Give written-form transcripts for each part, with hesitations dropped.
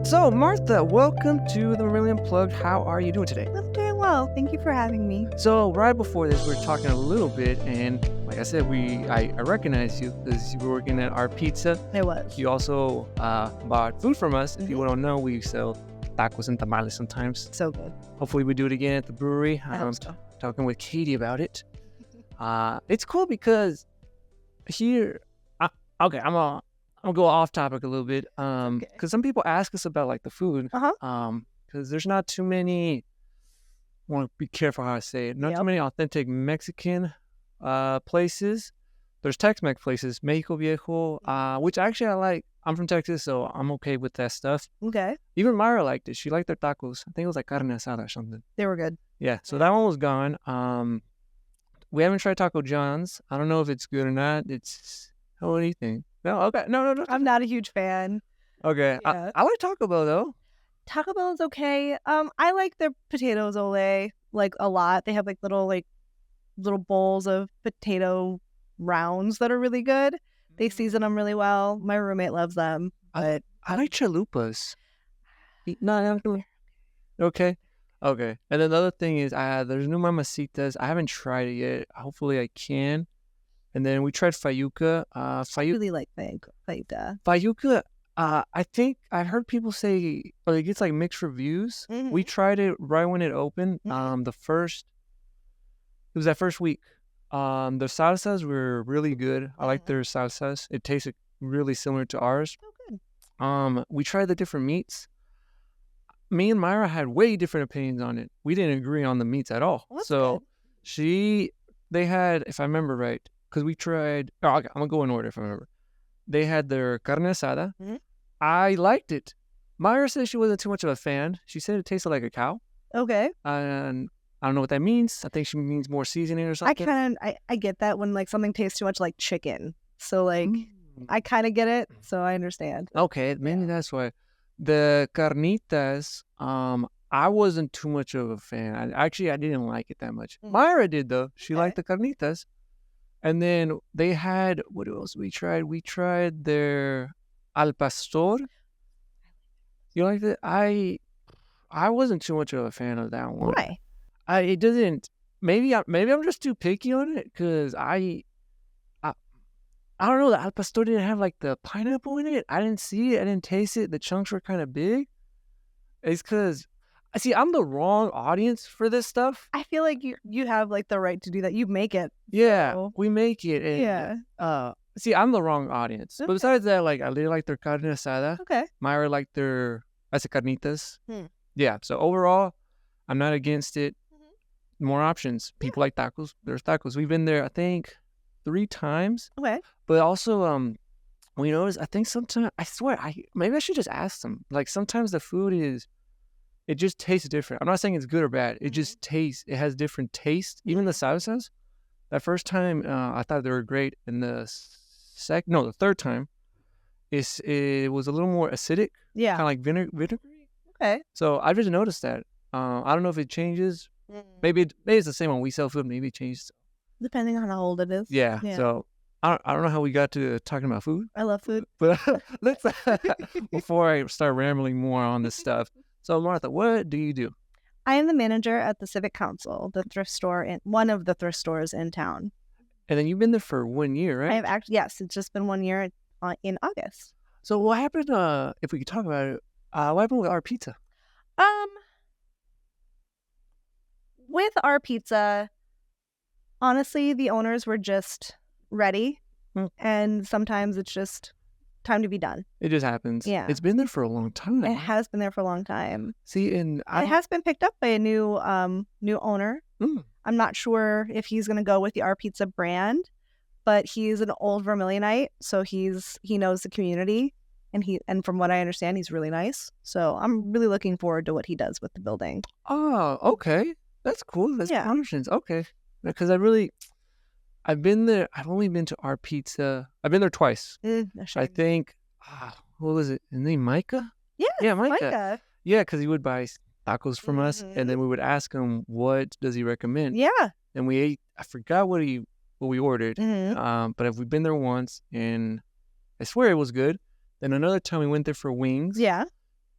So, Martha, welcome to the Vermillion Unplugged. How are you doing today? I'm doing well. Thank you for having me. So, right before this, we were talking a little bit, and like I said, I recognized you because you were working at our pizza. It was. You also bought food from us. If you Mhm. don't know, we sell tacos and tamales sometimes. So good. Hopefully, we do it again at the brewery. I hope so. Talking with Katie about it. It's cool because here, okay, I'm gonna go off topic a little bit. Okay. Because some people ask us about like the food. Uh-huh. Because there's not too many. I want to be careful how I say it. Not too Yep. many authentic Mexican places. There's Tex-Mex places, Mexico Viejo, which actually I like. I'm from Texas, so I'm okay with that stuff. Okay. Even Myra liked it. She liked their tacos. I think it was like carne asada or something. They were good. Yeah, so that one was gone. We haven't tried Taco John's. I don't know if it's good or not. What do you think? No, okay. No. I'm not a huge fan. Okay. Yeah. I like Taco Bell, though. Taco Bell is okay. I like their potatoes ole like a lot. They have like little bowls of potato rounds that are really good. They season them really well. My roommate loves them. But I like chalupas. No. Okay. And then the other thing is, there's new mamacitas. I haven't tried it yet. Hopefully, I can. And then we tried fayuca. I really like fajita. Fayuca. I think I've heard people say, it gets like mixed reviews. Mhm. We tried it right when it opened. Mhm. It was that first week. The salsas were really good. I like their salsas. It tasted really similar to ours. Oh, good. We tried the different meats. Me and Myra had way different opinions on it. We didn't agree on the meats at all. Well, that's So good. they had, if I remember right, because we tried. Oh, okay, I'm gonna go in order if I remember. They had their carne asada. Mhm. I liked it. Myra said she wasn't too much of a fan. She said it tasted like a cow, Okay. and I don't know what that means. I think she means more seasoning or something. I get that when like something tastes too much like chicken. So like Mm. I kind of get it. So I understand. Okay, maybe that's why. The carnitas, I wasn't too much of a fan. I didn't like it that much. Mm. Myra did though. She Okay. liked the carnitas. And then they had, what else we tried? We tried their al pastor. You liked it? I wasn't too much of a fan of that one. Why? It doesn't. Maybe I'm just too picky on it because I don't know. The al pastor didn't have like the pineapple in it. I didn't see it. I didn't taste it. The chunks were kind of big. It's because I'm the wrong audience for this stuff. I feel like you have like the right to do that. You make it. Yeah, So, we make it. And, yeah. I'm the wrong audience. But Okay. besides that, like I really like their carne asada. Okay. Myra liked their carnitas. Hmm. Yeah. So overall, I'm not against it. Mhm. More options. People like tacos. There's tacos. We've been there, I think, 3 times. Okay. But also, we noticed. I think sometimes I swear, maybe I should just ask them. Like sometimes the food it just tastes different. I'm not saying it's good or bad. It just tastes. It has different taste. Even the salsas. That first time, I thought they were great, and the third time, it was a little more acidic, Yeah. kind of like vinegary. Okay. So I just noticed that. I don't know if it changes. Maybe it's the same when we sell food. Maybe it changes. Depending on how old it is. Yeah. Yeah. So I don't know how we got to talking about food, I love food. but let's before I start rambling more on this stuff. So Martha, what do you do? I am the manager at the Civic Council, one of the thrift stores in town. And then you've been there for 1 year, right? I have actually, yes, it's just been 1 year in August. So what happened? If we could talk about it, what happened with our pizza? With our pizza, honestly, the owners were just ready, and sometimes it's just time to be done. It just happens. Yeah. It's been there for a long time. It has been there for a long time. See, and It has been picked up by a new owner. Mm. I'm not sure if he's going to go with the Our Pizza brand, but he's an old Vermillionite, so he knows the community, and from what I understand, he's really nice. So I'm really looking forward to what he does with the building. Oh, okay. That's cool. That's Yeah. options. Okay. Because I've been there. I've only been to our pizza. I've been there twice. I think, what was it? His name Micah? Yeah, Yeah, Micah. Micah. Yeah, because he would buy tacos from us, and then we would ask him, what does he recommend? Yeah. And we ate, I forgot what we ordered. Mhm. But we've been there once, and I swear it was good. Then another time we went there for wings. Yeah.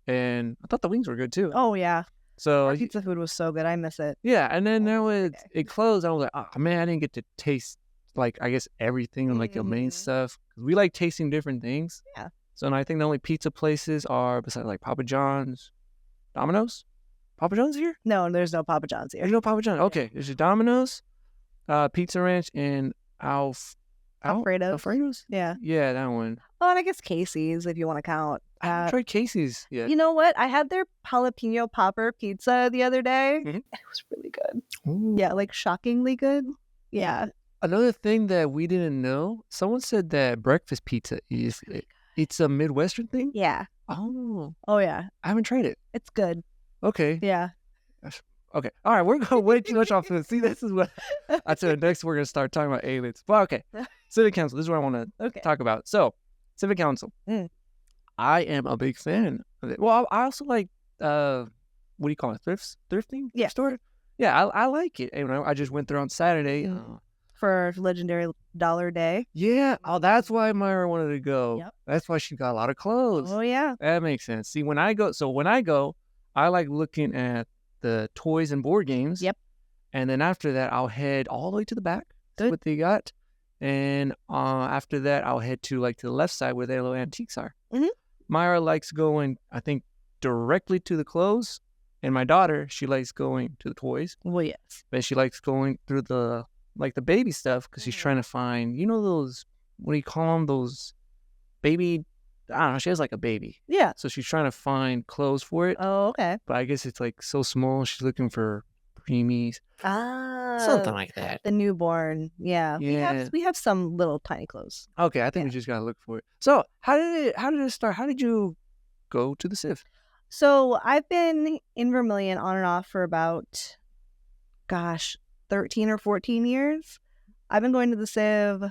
and I thought the wings were good too. Oh yeah, So our pizza food was so good. I miss it. yeah, and then there was Okay. it closed. I was like, oh man, I didn't get to taste like I guess everything and like the main Mhm. stuff. 'Cause we like tasting different things. Yeah. So and I think the only pizza places are besides like Papa John's, Domino's. Papa John's here? No, there's no Papa John's here. There's no Papa John's. Okay, there's just Domino's, Pizza Ranch, and Alfredo's. Alfredo's. Yeah. Yeah, that one. Oh, and I guess Casey's if you want to count. I haven't tried Casey's yet. You know what? I had their jalapeno popper pizza the other day. Mhm. It was really good. Ooh. Yeah, like shockingly good. Yeah. Another thing that we didn't know, someone said that breakfast pizza is it's a Midwestern thing. Yeah. Oh, Oh yeah. I haven't tried it. It's good. Okay. Yeah. Okay. All right. We're going way too much off this. See, this is what I said. Next, we're going to start talking about aliens. But okay. Civic Council. This is what I want to Okay. talk about. So, Civic Council. Mm. I am a big fan of it. Well, I also like, what do you call it? Thrifting? Yeah. Store? Yeah, I like it. And I just went there on Saturday. For Legendary Dollar Day. Yeah. Oh, that's why Myra wanted to go. Yep. That's why she got a lot of clothes. Oh yeah. That makes sense. See, when I go, I like looking at the toys and board games. Yep. And then after that, I'll head all the way to the back. Good. What they got. And after that, I'll head to the left side where their little antiques are. Mhm. Myra likes going, I think, directly to the clothes. And my daughter, she likes going to the toys. Well, yes. But she likes going through the baby stuff because she's trying to find, those, what do you call them? Those baby, I don't know. She has like a baby. Yeah. So she's trying to find clothes for it. Oh, okay. But I guess it's like so small. She's looking for preemies. Ah. Something like that. The newborn. Yeah. Yeah. We have some little tiny clothes. Okay, I think we just gotta look for it. So how did it start? How did you go to the Civ? So I've been in Vermillion on and off for about, 13 or 14 years. I've been going to the Civ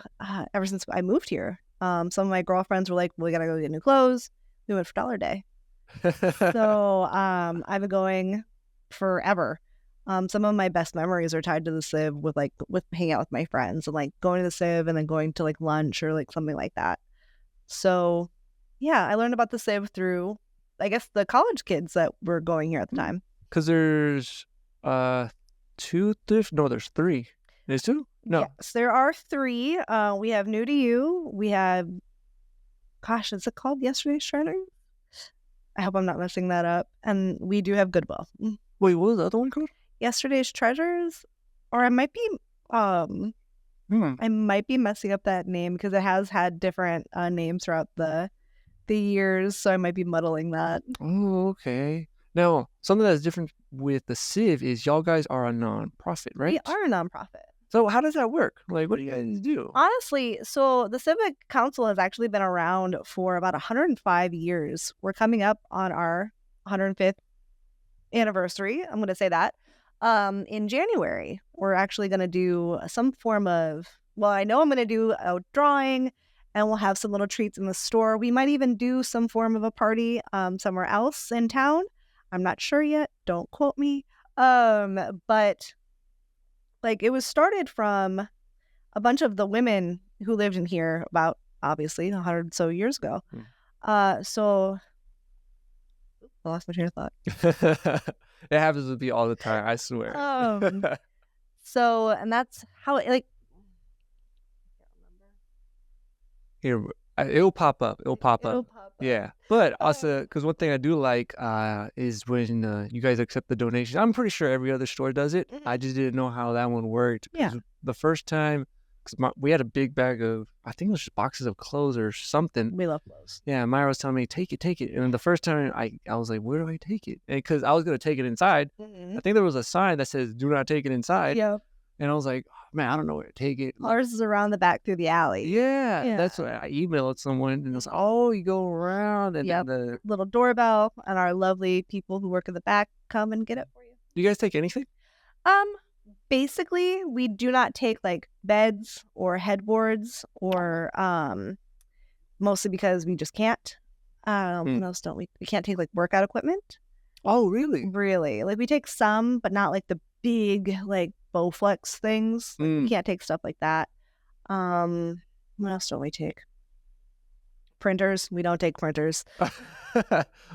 ever since I moved here. Some of my girlfriends were like, well, we gotta go get new clothes. We went for Dollar Day. So I've been going forever. Some of my best memories are tied to the Civ with hanging out with my friends and like going to the Civ and then going to like lunch or like something like that. So yeah, I learned about the Civ through, I guess, the college kids that were going here at the time. Because there's there's three. There's two? No. Yes, there are three. We have New to You. We have, is it called Yesterday's Treasure? I hope I'm not messing that up. And we do have Goodwill. Wait, what was the other one called? Yesterday's Treasures, or I might be messing up that name because it has had different names throughout the years, so I might be muddling that. Oh, okay. Now, something that's different with the Civ is y'all guys are a non-profit, right? We are a nonprofit. So how does that work? Like, what do you guys do? Honestly, so the Civic Council has actually been around for about 105 years. We're coming up on our 105th anniversary. I'm going to say that. In January, we're actually going to do some form of, I know I'm going to do a drawing and we'll have some little treats in the store. We might even do some form of a party somewhere else in town. I'm not sure yet. Don't quote me. But like it was started from a bunch of the women who lived in here about obviously 100 so years ago. So I lost my train of thought. It happens to be all the time, I swear. So, and that's how it, like, here, it'll pop up. It'll pop up. Yeah. But also, because one thing I do like is when you guys accept the donation. I'm pretty sure every other store does it. I just didn't know how that one worked. Yeah. The first time, because we had a big bag of, I think it was just boxes of clothes or something. We love clothes. Yeah, Myra was telling me, take it. And then the first time I was like, where do I take it? And because I was going to take it inside. I think there was a sign that says, do not take it inside. Yeah. And I was like, oh, man, I don't know where to take it. Ours is around the back through the alley. Yeah. That's what I emailed someone and it was like, oh, you go around and the little doorbell and our lovely people who work in the back come and get it for you. Do you guys take anything? Basically, we do not take like beds or headboards or mostly because we just can't. What else don't we? We can't take like workout equipment. Oh, really? Really? Like we take some, but not like the big like Bowflex things. Like, we can't take stuff like that. What else don't we take? Printers. We don't take printers.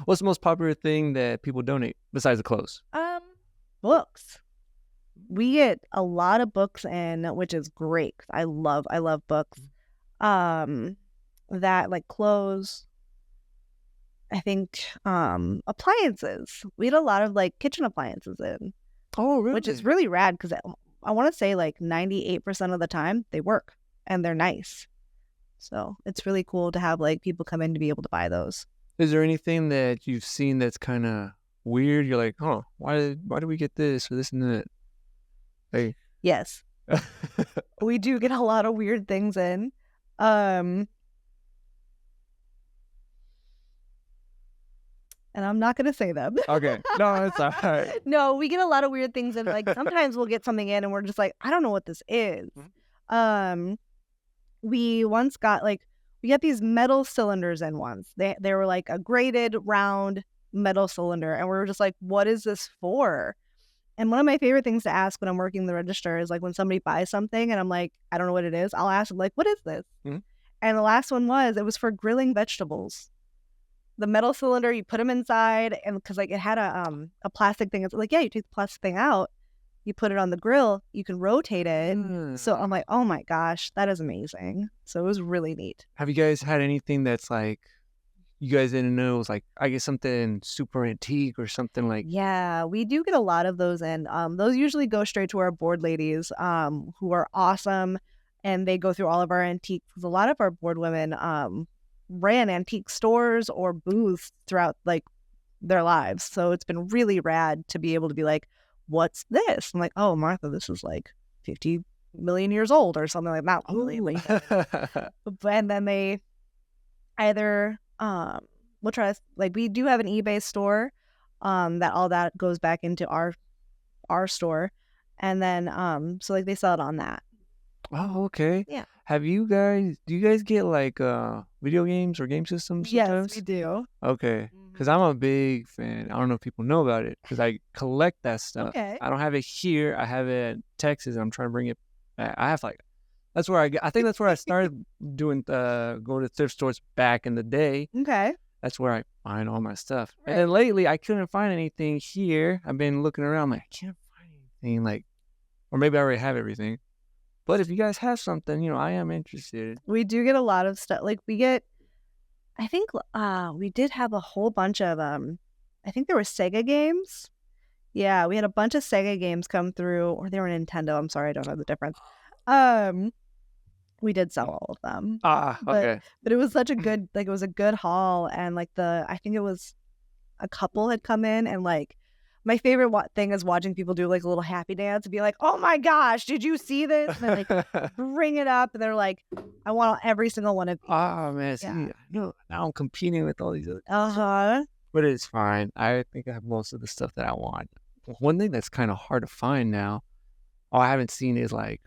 What's the most popular thing that people donate besides the clothes? Books. We get a lot of books in, which is great. I love books. That like clothes. I think appliances. We had a lot of like kitchen appliances in. Oh, really? Which is really rad because I want to say like 98% of the time they work and they're nice. So it's really cool to have like people come in to be able to buy those. Is there anything that you've seen that's kind of weird? You're like, oh, why did we get this or this and that? Hey. Yes. We do get a lot of weird things in. And I'm not going to say them. Okay. No, it's all right. No, we get a lot of weird things in. Like sometimes we'll get something in and we're just like, I don't know what this is. We once got like, we got these metal cylinders in once. They were like a graded round metal cylinder. And we were just like, what is this for? And one of my favorite things to ask when I'm working the register is like when somebody buys something and I'm like, I don't know what it is. I'll ask them like, what is this? And the last one it was for grilling vegetables. The metal cylinder, you put them inside, and because like it had a plastic thing. It's like, yeah, you take the plastic thing out, you put it on the grill, you can rotate it. So I'm like, oh my gosh, that is amazing. So it was really neat. Have you guys had anything that's like you guys didn't know it was like, I guess something super antique or something like? Yeah, we do get a lot of those in. Those usually go straight to our board ladies, who are awesome, and they go through all of our antiques. Because a lot of our board women ran antique stores or booths throughout like their lives. So it's been really rad to be able to be like, what's this? I'm like, oh, Martha, this is like 50 million years old or something like that. And then they either we'll try like we do have an eBay store that all that goes back into our store, and then so like they sell it on that. Oh, okay. Yeah. Do you guys get like video games or game systems sometimes? Yes, we do. Okay. Because I'm a big fan. I don't know if people know about it because I collect that stuff. Okay. I don't have it here. I have it in Texas and I'm trying to bring it back. I have like, that's where I think that's where I started doing, going to thrift stores back in the day. Okay. That's where I find all my stuff. Right. And then lately I couldn't find anything here. I've been looking around like, I can't find anything like, or maybe I already have everything. But if you guys have something, I am interested. We do get a lot of stuff. Like I think we did have a whole bunch of I think there were Sega games. Yeah, we had a bunch of Sega games come through, or they were Nintendo. I'm sorry, I don't know the difference. We did sell all of them. Okay. But it was such a good, like it was a good haul, and like I think it was a couple had come in, and like my favorite thing is watching people do like a little happy dance and be like, oh my gosh, did you see this? And then like bring it up and they're like, I want every single one of these. Oh man, see, now I'm competing with all these other but it's fine. I think I have most of the stuff that I want. One thing that's kind of hard to find now, I haven't seen is like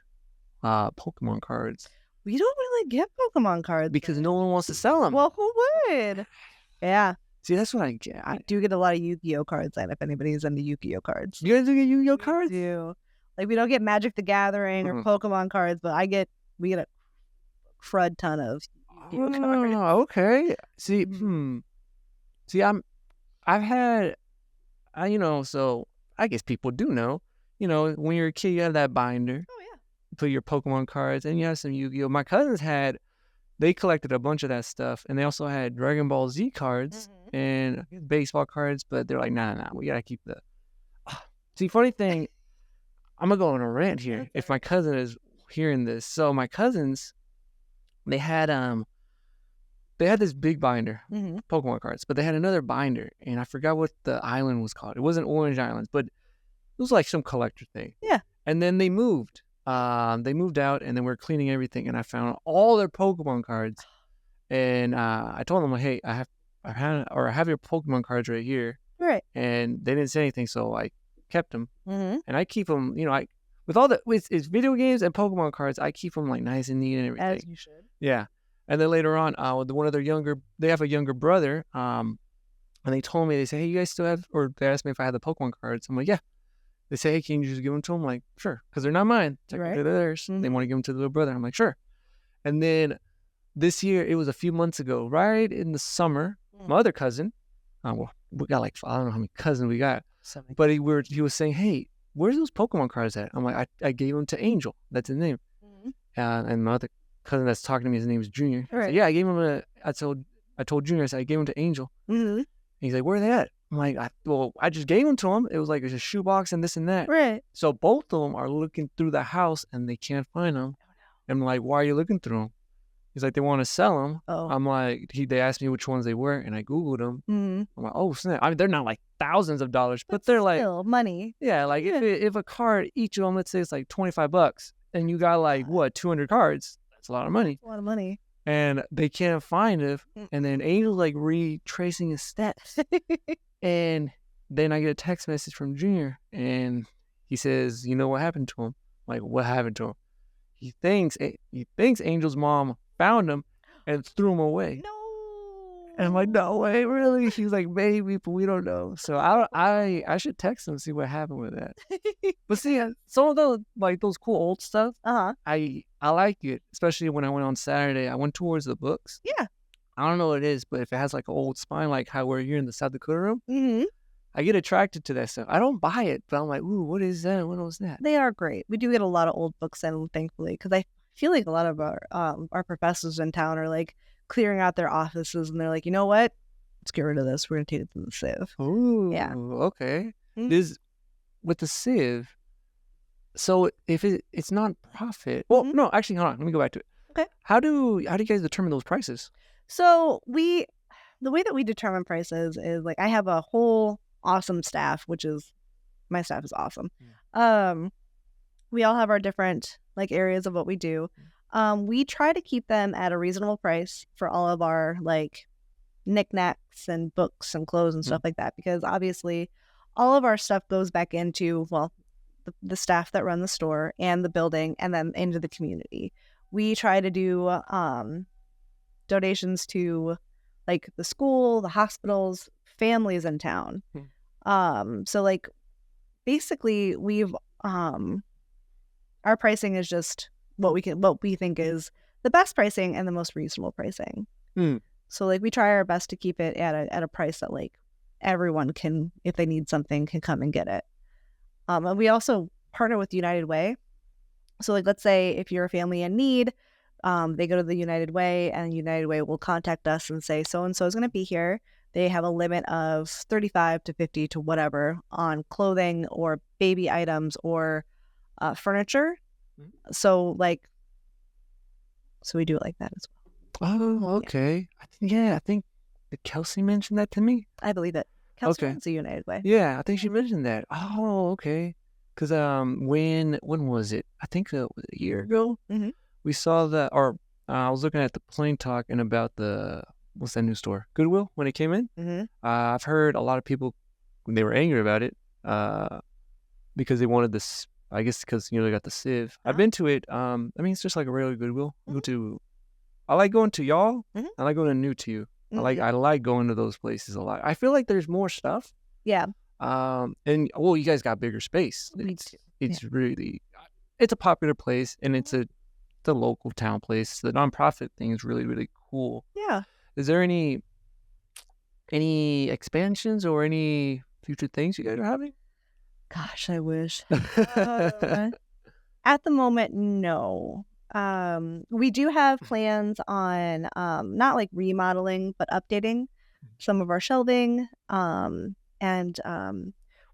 Pokemon cards. We don't really get Pokemon cards because no one wants to sell them. Well, who would? Yeah. See, that's what I get. I do get a lot of Yu-Gi-Oh cards in if anybody's into Yu-Gi-Oh cards. You guys do get Yu-Gi-Oh cards? We do. Like, we don't get Magic the Gathering or Pokemon cards, but we get a crud ton of Yu-Gi-Oh cards. Okay. See, See, I've had, so I guess people do know, when you're a kid, you have that binder. Oh, yeah. You put your Pokemon cards and you have some Yu-Gi-Oh. My cousins they collected a bunch of that stuff, and they also had Dragon Ball Z cards and baseball cards, but they're like, nah, we gotta keep the. See, funny thing, I'm gonna go on a rant here. Okay. If my cousin is hearing this, so my cousins, they had this big binder, Pokemon cards, but they had another binder, and I forgot what the island was called. It wasn't Orange Islands, but it was like some collector thing. Yeah. And then they moved. They moved out, and then we're cleaning everything, and I found all their Pokemon cards, and I told them, like, hey, I have your Pokemon cards right here, right? And they didn't say anything, so I kept them, and I keep them, with it's video games and Pokemon cards, I keep them like nice and neat and everything. As you should. Yeah, and then later on, with one of they have a younger brother, and they told me, they say, hey, you guys still have, or they asked me if I had the Pokemon cards. I'm like, yeah. They say, hey, can you just give them to them? I'm like, sure, because they're not mine. Technically, they're theirs. They want to give them to the little brother. I'm like, sure. And then this year, it was a few months ago, right in the summer. My other cousin, well, we got like, I don't know how many cousins we got, but he was saying, hey, where's those Pokemon cards at? I'm like, I gave them to Angel. That's his name. And my other cousin that's talking to me, his name is Junior. Right. So, yeah, I gave him I told Junior, I said, I gave him to Angel. And he's like, where are they at? I'm like, I just gave them to him. It was like a shoebox and this and that. Right. So both of them are looking through the house and they can't find them. I'm like, why are you looking through them? He's like, they want to sell them. Oh. I'm like, they asked me which ones they were, and I Googled them. I'm like, oh, snap. I mean, they're not like thousands of dollars, but they're like, still money. Yeah, like if a card, each of them, let's say it's like $25, and you got like, what, 200 cards? That's a lot of money. That's a lot of money. And they can't find it. And then Angel's like retracing his steps. And then I get a text message from Junior, and he says, you know what happened to him? I'm like, what happened to him? He thinks Angel's mom found him and threw him away. No. And I'm like, no way, really? She's like, maybe, but we don't know. So I should text him and see what happened with that. But see, some of those, like those cool old stuff, I like it, especially when I went on Saturday. I went towards the books. Yeah. I don't know what it is, but if it has like an old spine, like how we're here in the South Dakota room, I get attracted to that stuff. I don't buy it, but I'm like, ooh, what is that? What was that? They are great. We do get a lot of old books in, thankfully, because I feel like a lot of our professors in town are like clearing out their offices, and they're like, you know what? Let's get rid of this. We're gonna take it to the Civ. Ooh, yeah. Okay. With the Civ. So if it's non-profit, well, no, actually, hold on. Let me go back to it. Okay. How do you guys determine those prices? So the way that we determine prices is like I have a whole awesome staff, my staff is awesome. We all have our different like areas of what we do. We try to keep them at a reasonable price for all of our like knickknacks and books and clothes and stuff like that, because obviously all of our stuff goes back into, well, the staff that run the store and the building, and then into the community. We try to do donations to like the school, the hospitals, families in town. So like basically we've our pricing is just what we think is the best pricing and the most reasonable pricing. So like we try our best to keep it at a price that like everyone can, if they need something, can come and get it. And we also partner with United Way. So like let's say if you're a family in need, they go to the United Way, and United Way will contact us and say, so-and-so is going to be here. They have a limit of 35 to 50 to whatever on clothing or baby items or furniture. So we do it like that as well. Oh, okay. I think Kelsey mentioned that to me. I believe it. Kelsey runs the United Way. Yeah, I think she mentioned that. Oh, okay. Because when was it? I think it was a year ago. We saw that, or I was looking at the Plain Talk and about what's that new store? Goodwill, when it came in. I've heard a lot of people, they were angry about it because they wanted this, I guess because, they got the Civ. I've been to it. I mean, it's just like a regular Goodwill. I like going to y'all. I like going to New to You. I like going to those places a lot. I feel like there's more stuff. Yeah. And, well, you guys got bigger space. It's really, it's a popular place, and it's the local town place. The nonprofit thing is really, really cool. Yeah. Is there any expansions or any future things you guys are having? Gosh, I wish. At the moment, no. We do have plans on not like remodeling, but updating some of our shelving. And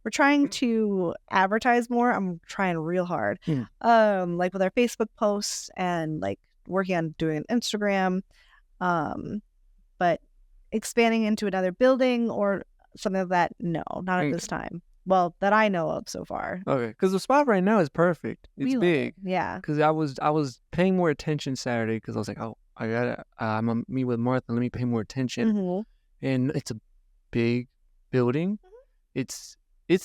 we're trying to advertise more. I'm trying real hard. Like with our Facebook posts and like working on doing an Instagram. But expanding into another building or something like that, no, not at this time. Well, that I know of so far. Okay, because the spot right now is perfect. It's big. Yeah. Because I was paying more attention Saturday because I was like, oh, I'm gonna meet with Martha. Let me pay more attention. And it's a big building. It's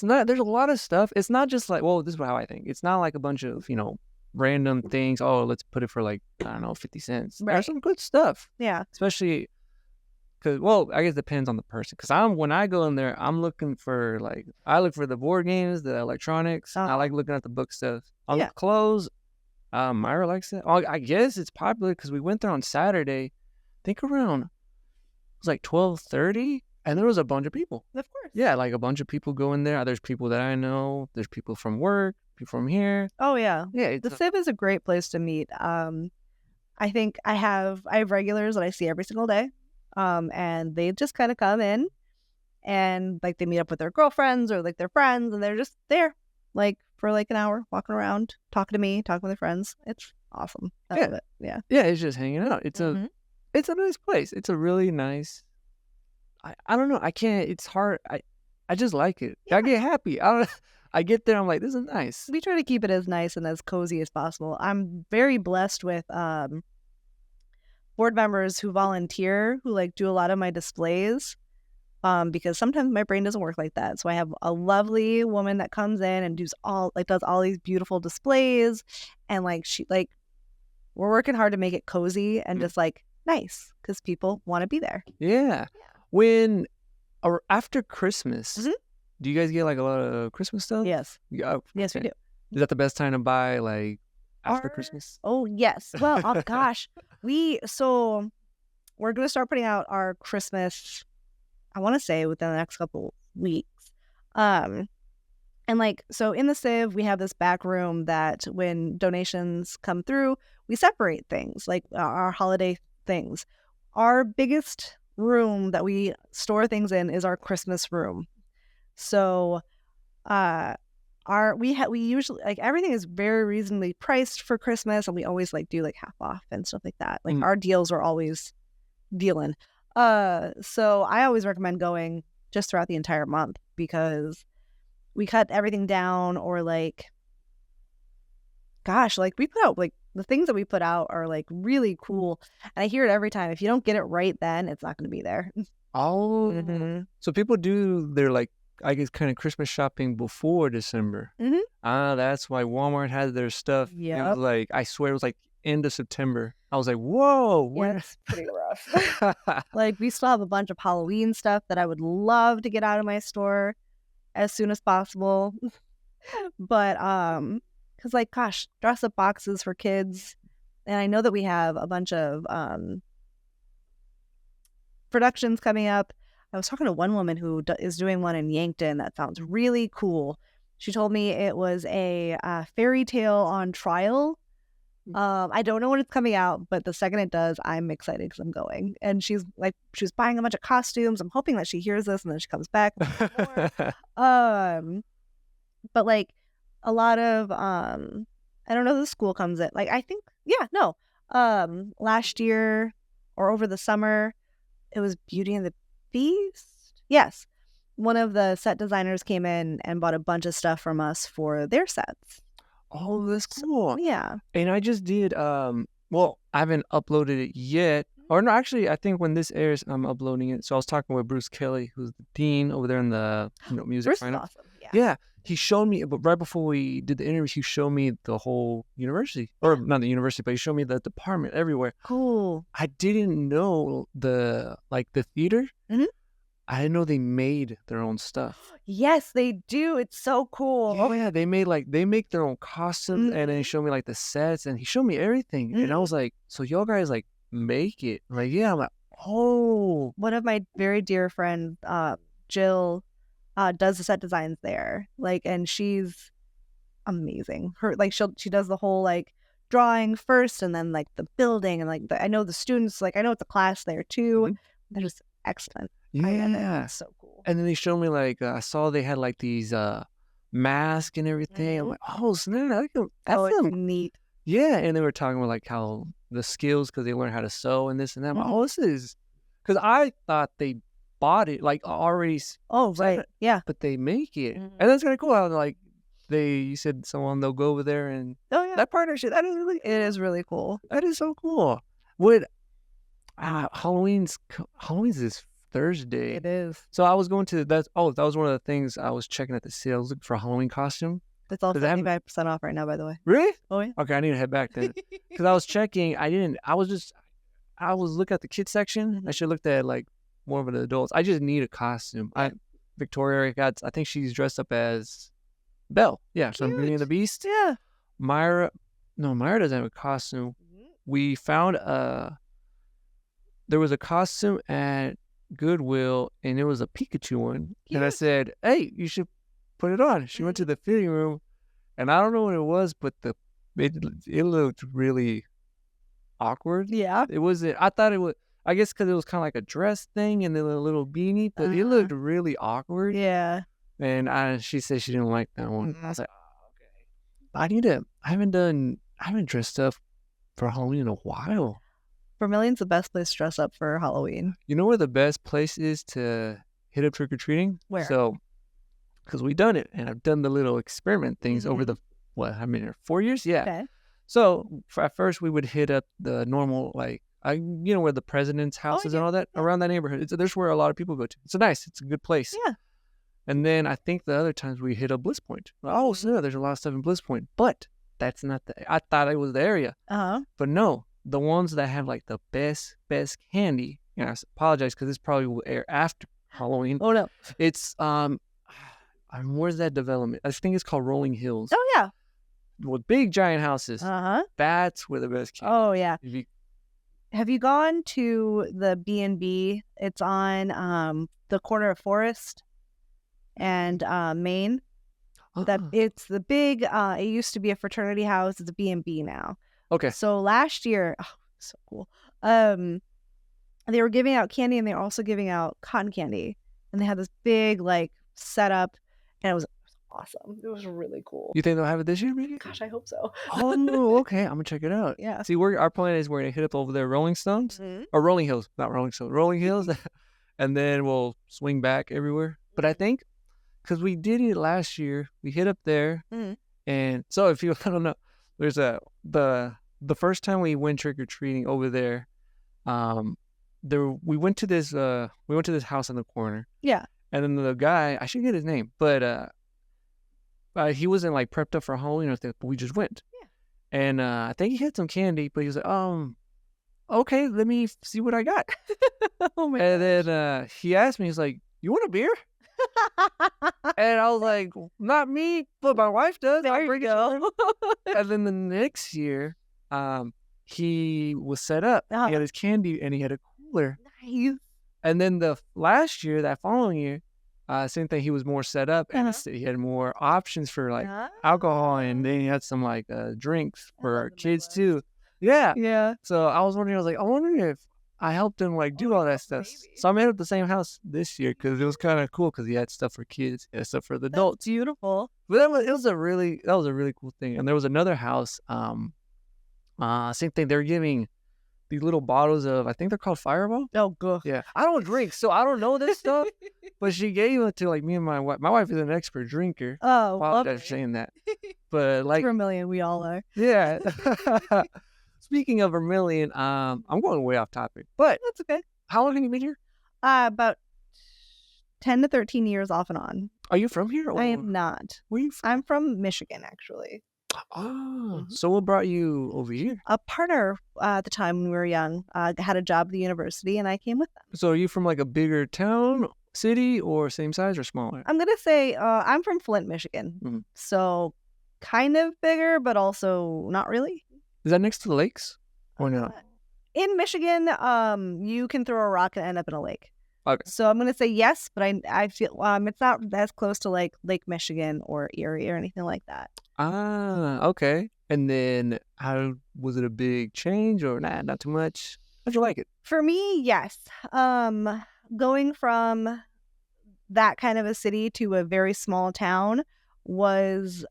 not. There's a lot of stuff. It's not just like, well, this is how I think. It's not like a bunch of random things. Oh, let's put it for like, I don't know, 50 cents. Right. There's some good stuff. Yeah. Especially. Cause, well, I guess it depends on the person. Cause when I go in there, I'm looking for I look for the board games, the electronics. I like looking at the book stuff. On the clothes, Myra likes it. Oh, I guess it's popular because we went there on Saturday. I think around it was like 12:30, and there was a bunch of people. Of course. Yeah, like a bunch of people go in there. There's people that I know. There's people from work, people from here. Oh yeah. Yeah, The Civ is a great place to meet. I think I have regulars that I see every single day. And they just kind of come in and like they meet up with their girlfriends or like their friends, and they're just there like for like an hour walking around, talking to me, talking with their friends. It's awesome. I love it. Yeah. yeah, it's just hanging out. It's Mhm. a nice place. It's a really nice. I don't know. I can't. It's hard. I just like it. I get happy. I don't. I get there. I'm like, this is nice. We try to keep it as nice and as cozy as possible. I'm very blessed with board members who volunteer, who like do a lot of my displays. Because sometimes my brain doesn't work like that. So I have a lovely woman that comes in and does all these beautiful displays, and like we're working hard to make it cozy and just like nice because people want to be there. Yeah. When or after Christmas, Mhm. do you guys get like a lot of Christmas stuff? Yes. Yeah. Yes, we okay. do. Is that the best time to buy like after Christmas? Oh yes. Well, oh gosh, so we're gonna start putting out our Christmas. I want to say within the next couple weeks. And like, so in the Civ, we have this back room that when donations come through, we separate things like our holiday things. Our biggest room that we store things in is our Christmas room. So, we usually like everything is very reasonably priced for Christmas, and we always like do like half off and stuff like that. Like our deals are always dealing. So I always recommend going just throughout the entire month because we cut everything down, or like, gosh, like we put out like the things that we put out are like really cool. And I hear it every time. If you don't get it right then, it's not going to be there. Oh, Mhm. so people do their like I guess kind of Christmas shopping before December. Mhm. That's why Walmart has their stuff. It Yep. was like I swear it was like end of September. I was like, whoa, Yeah, where? it's pretty rough. Like we still have a bunch of Halloween stuff that I would love to get out of my store as soon as possible. But because like gosh, dress up boxes for kids, and I know that we have a bunch of productions coming up. I was talking to one woman who is doing one in Yankton that sounds really cool. She told me it was a fairy tale on trial. I don't know when it's coming out, but the second it does, I'm excited because I'm going. And she was buying a bunch of costumes. I'm hoping that she hears this and then she comes back. But like a lot of I don't know, the school comes in. Like I think last year or over the summer, it was Beauty and the Beast. Yes. One of the set designers came in and bought a bunch of stuff from us for their sets. Oh, that's cool. Yeah. And I just did well, I haven't uploaded it yet. Or no, actually I think when this airs I'm uploading it. So I was talking with Bruce Kelly, who's the dean over there in the music Bruce is finance. awesome. Yeah. He showed me, but right before we did the interview, he showed me the whole university. Or not the university, but he showed me the department everywhere. Cool. I didn't know the theater. Mhm. I didn't know they made their own stuff. Yes, they do. It's so cool. Oh yeah, they make their own costumes, and then he showed me like the sets, and he showed me everything, and I was like, so y'all guys like make it? I'm like, yeah. I'm like, oh. One of my very dear friends, Jill, does the set designs there. Like, and she's amazing. Her like she does the whole like drawing first, and then like the building, and like I know the students. Like I know it's a class there too. They're just excellent. Yeah, It's so cool. and then they showed me like I saw they had like these masks and everything. I'm like, oh snap, that's It's neat. Yeah, and they were talking about like how the skills because they learn how to sew and this and that. I'm like, oh, this is because I thought they bought it like already. Oh right, yeah. But they make it, and that's kind of cool. How like you said they'll go over there and that partnership it is really cool. That is so cool. Would Halloween's this Thursday. It is. So I was going to that. Oh, that was one of the things I was checking at the sales looking for a Halloween costume. It's all 75% off right now, by the way. Really? Oh yeah. Okay, I need to head back then because I was checking. I was looking at the kids section. I should have looked at like more of an adults. I just need a costume. Victoria I think she's dressed up as Belle. Yeah, from Beauty and the Beast. Yeah. Myra, No, Myra doesn't have a costume. We found there was a costume at Goodwill, and it was a Pikachu one. And I Cute. said, "Hey, you should put it on." She went to the fitting room, and I don't know what it was, but it looked really awkward. Yeah. It wasn't. I thought it was. I guess because it was kind of like a dress thing and then a little beanie, but it looked really awkward. Yeah. And she said she didn't like that one. I was like, oh, okay. I haven't dressed up for Halloween in a while. Vermillion's the best place to dress up for Halloween. You know where the best place is to hit up trick or treating? Where? So, because we've done it, and I've done the little experiment things over the 4 years? Yeah. Okay. So at first we would hit up the normal, like, where the president's houses and all that, around that neighborhood. That's where a lot of people go to. It's a good place. Yeah. And then I think the other times we hit up Bliss Point. Oh, so there's a lot of stuff in Bliss Point, but that's not I thought it was the area. But no, the ones that have like the best candy. I apologize because this probably will air after Halloween. Oh no. It's where's that development? I think it's called Rolling Hills. Oh yeah. With big giant houses. That's where the best candy. Oh yeah. Have you gone to the B&B? It's on the corner of Forest and Main. That it's the big. It used to be a fraternity house. It's a B&B now. Okay. So last year, so cool. They were giving out candy, and they were also giving out cotton candy, and they had this big like setup, and it was awesome. It was really cool. You think they'll have it this year, maybe? Gosh, I hope so. Oh, okay. I'm gonna check it out. Yeah. See, our plan is we're gonna hit up over there, Rolling Stones or Rolling Hills, not Rolling Stones, Rolling Hills, and then we'll swing back everywhere. But I think because we did it last year, we hit up there, and so if you, I don't know, there's the first time we went trick or treating over there, we went to this house on the corner. Yeah. And then the guy, I should get his name, but he wasn't like prepped up for Halloween or anything, but we just went. Yeah. And I think he had some candy, but he was like, okay, let me see what I got. Oh my and then he asked me, he's like, you want a beer? And I was like, not me, but my wife does. There you go. And then the next year, he was set up. He had his candy and he had a cooler. Nice. And then that following year, same thing. He was more set up, and he had more options for like alcohol, and then he had some like drinks for our kids too. Yeah, yeah. So I was wondering, I wondering if I helped him like do all that stuff. Maybe. So I made up the same house this year because it was kind of cool because he had stuff for kids, he had stuff for the adults. That's beautiful. But that was a really cool thing. And there was another house. Same thing. They were giving these little bottles of, I think they're called Fireball. Oh, good. Yeah. I don't drink, so I don't know this stuff. But she gave it to like me and my wife. My wife is an expert drinker. Oh, apologize for saying that. But like Vermillion, we all are. Yeah. Speaking of Vermillion, I'm going way off topic, but that's okay. How long have you been here? About 10 to 13 years off and on. Are you from here? Or... I am not. Where are you from? I'm from Michigan, actually. Oh, so what brought you over here? A partner at the time when we were young had a job at the university, and I came with them. So are you from like a bigger town, city, or same size or smaller? I'm going to say I'm from Flint, Michigan. So kind of bigger, but also not really. Is that next to the lakes or no? In Michigan, you can throw a rock and end up in a lake. Okay. So I'm going to say yes, but I feel it's not as close to like Lake Michigan or Erie or anything like that. Ah, okay. And then how was it a big change or not too much? How'd you like it? For me, yes. Going from that kind of a city to a very small town was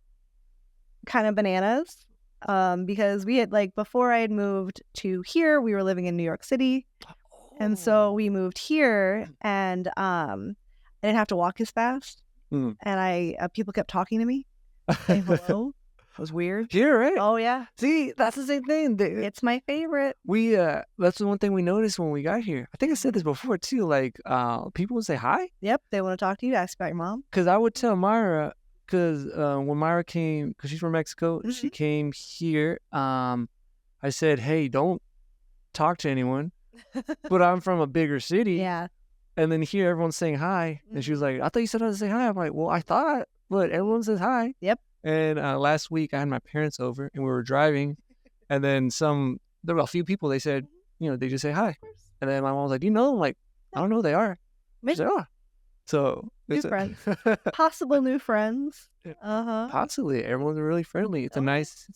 kind of bananas. Because we had before I had moved to here, we were living in New York City. And so we moved here, and I didn't have to walk as fast. And people kept talking to me. Saying hello. It was weird. Here, right? Oh yeah. See, that's the same thing. It's my favorite. That's the one thing we noticed when we got here. I think I said this before too. Like, people would say hi. Yep, they want to talk to you. Ask about your mom. Because I would tell Myra. Because when Myra came, because she's from Mexico, she came here. I said, "Hey, don't talk to anyone." But I'm from a bigger city. Yeah. And then here, everyone's saying hi, and she was like, "I thought you said not to say hi." I'm like, "Well, I thought, but everyone says hi." Yep. And last week I had my parents over and we were driving, and then there were a few people. They said, they just say hi, and then my mom was like, "Do you know them?" Like, I don't know who they are. She said, "Oh." So New friends. Possible new friends. Possibly. Everyone's really friendly. It's a nice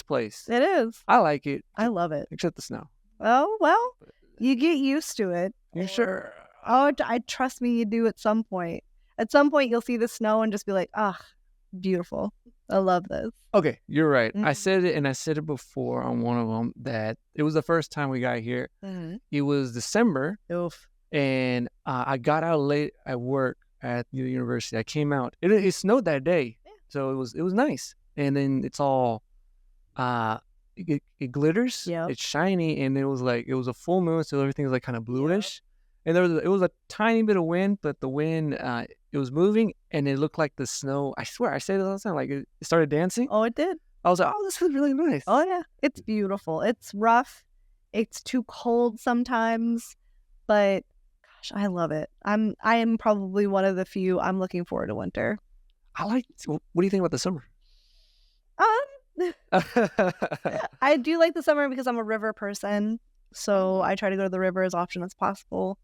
place. It is. I like it. I love it. Except the snow. Oh, well, you get used to it. You sure? Oh, I trust me, you do at some point. At some point, you'll see the snow and just be like, ah, beautiful. I love this. Okay, you're right. I Mhm. said it, and I said it before on one of them, that it was the first time we got here. It was December, Oof. and I got out late at work at the university. I came out. It snowed that day, so it was nice. And then it's all it glitters. Yep. It's shiny, and it was a full moon, so everything was like kind of bluish. And it was a tiny bit of wind, but the wind it was moving, and it looked like the snow. I swear, I say this all the time. Like it started dancing. Oh, it did. I was like, "Oh, this is really nice." Oh, yeah. It's beautiful. It's rough. It's too cold sometimes, but gosh, I love it. I am probably one of the few. I'm looking forward to winter. What do you think about the summer? I do like the summer because I'm a river person, so I try to go to the river as often as possible.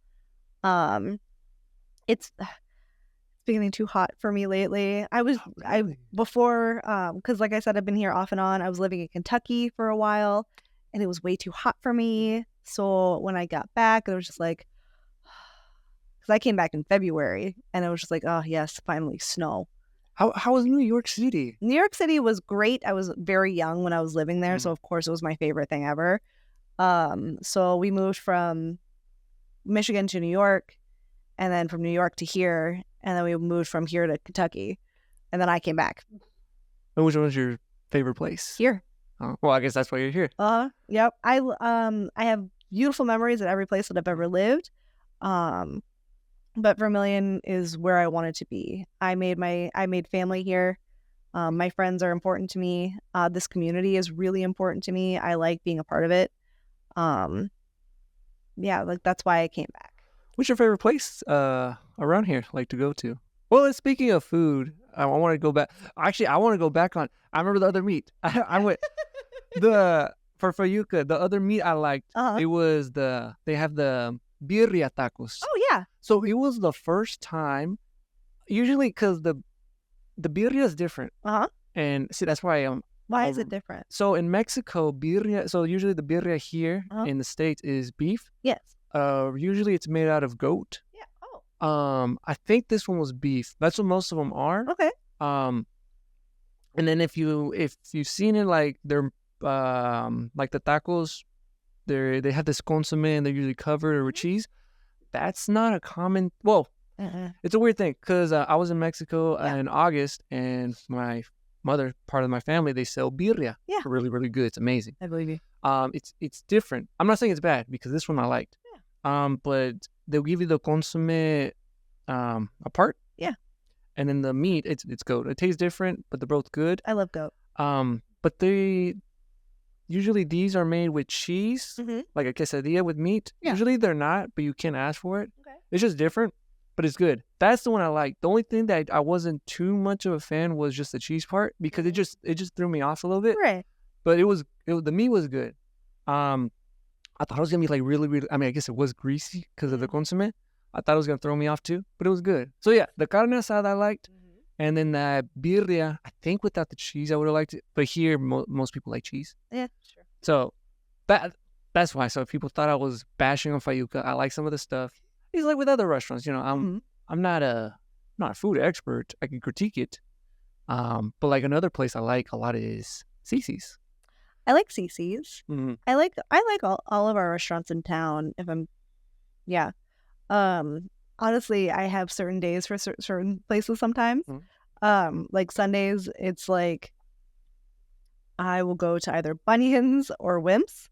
It's beginning too hot for me lately. Before, because like I said, I've been here off and on. I was living in Kentucky for a while, and it was way too hot for me. So when I got back, it was just like, because I came back in February, and it was just like, oh yes, finally snow. How was New York City? New York City was great. I was very young when I was living there, so of course it was my favorite thing ever. So we moved from Michigan to New York, and then from New York to here, and then we moved from here to Kentucky, and then I came back. And which one was your favorite place? Here. Oh, well, I guess that's why you're here. Yep. I have beautiful memories at every place that I've ever lived. But Vermillion is where I wanted to be. I made family here. My friends are important to me. This community is really important to me. I like being a part of it. Yeah, like that's why I came back. What's your favorite place around here like to go to? Well, speaking of food, I want to go back. Actually, I want to go back on. I remember the other meat. I went for Fayuca. The other meat I liked. It was they have the birria tacos. Oh yeah. So it was the first time. Usually, because the birria is different. And see, that's why Why is it different? So in Mexico, birria. So usually the birria here in the States is beef. Yes. Usually it's made out of goat. Yeah. Oh. I think this one was beef. That's what most of them are. Okay. And then if you've seen it, like they're like the tacos, they have this consomme and they're usually covered with cheese. That's not a common. Well, it's a weird thing because I was in Mexico in August, and my mother, part of my family, they sell birria. Yeah. Really, really good. It's amazing. I believe you. It's different. I'm not saying it's bad because this one I liked. Yeah. But they'll give you the consomme apart. Yeah. And then the meat, it's goat. It tastes different, but they're both good. I love goat. But usually these are made with cheese, like a quesadilla with meat. Yeah. Usually they're not, but you can ask for it. Okay. It's just different, but it's good. That's the one I like. The only thing that I wasn't too much of a fan was just the cheese part because it just threw me off a little bit. Right. But the meat was good. I thought it was gonna be like really, really. I mean, I guess it was greasy because of the consomme. I thought it was gonna throw me off too, but it was good. So yeah, the carne asada I liked, and then the birria. I think without the cheese I would have liked it, but here most people like cheese. Yeah, sure. So that's why. So if people thought I was bashing on Fayuca, I like some of the stuff. It's like with other restaurants, I'm not a food expert. I can critique it, but like another place I like a lot is Cece's. I like Cece's. I like all of our restaurants in town. Honestly, I have certain days for certain places sometimes. Like Sundays, it's like I will go to either Bunyan's or Wimp's.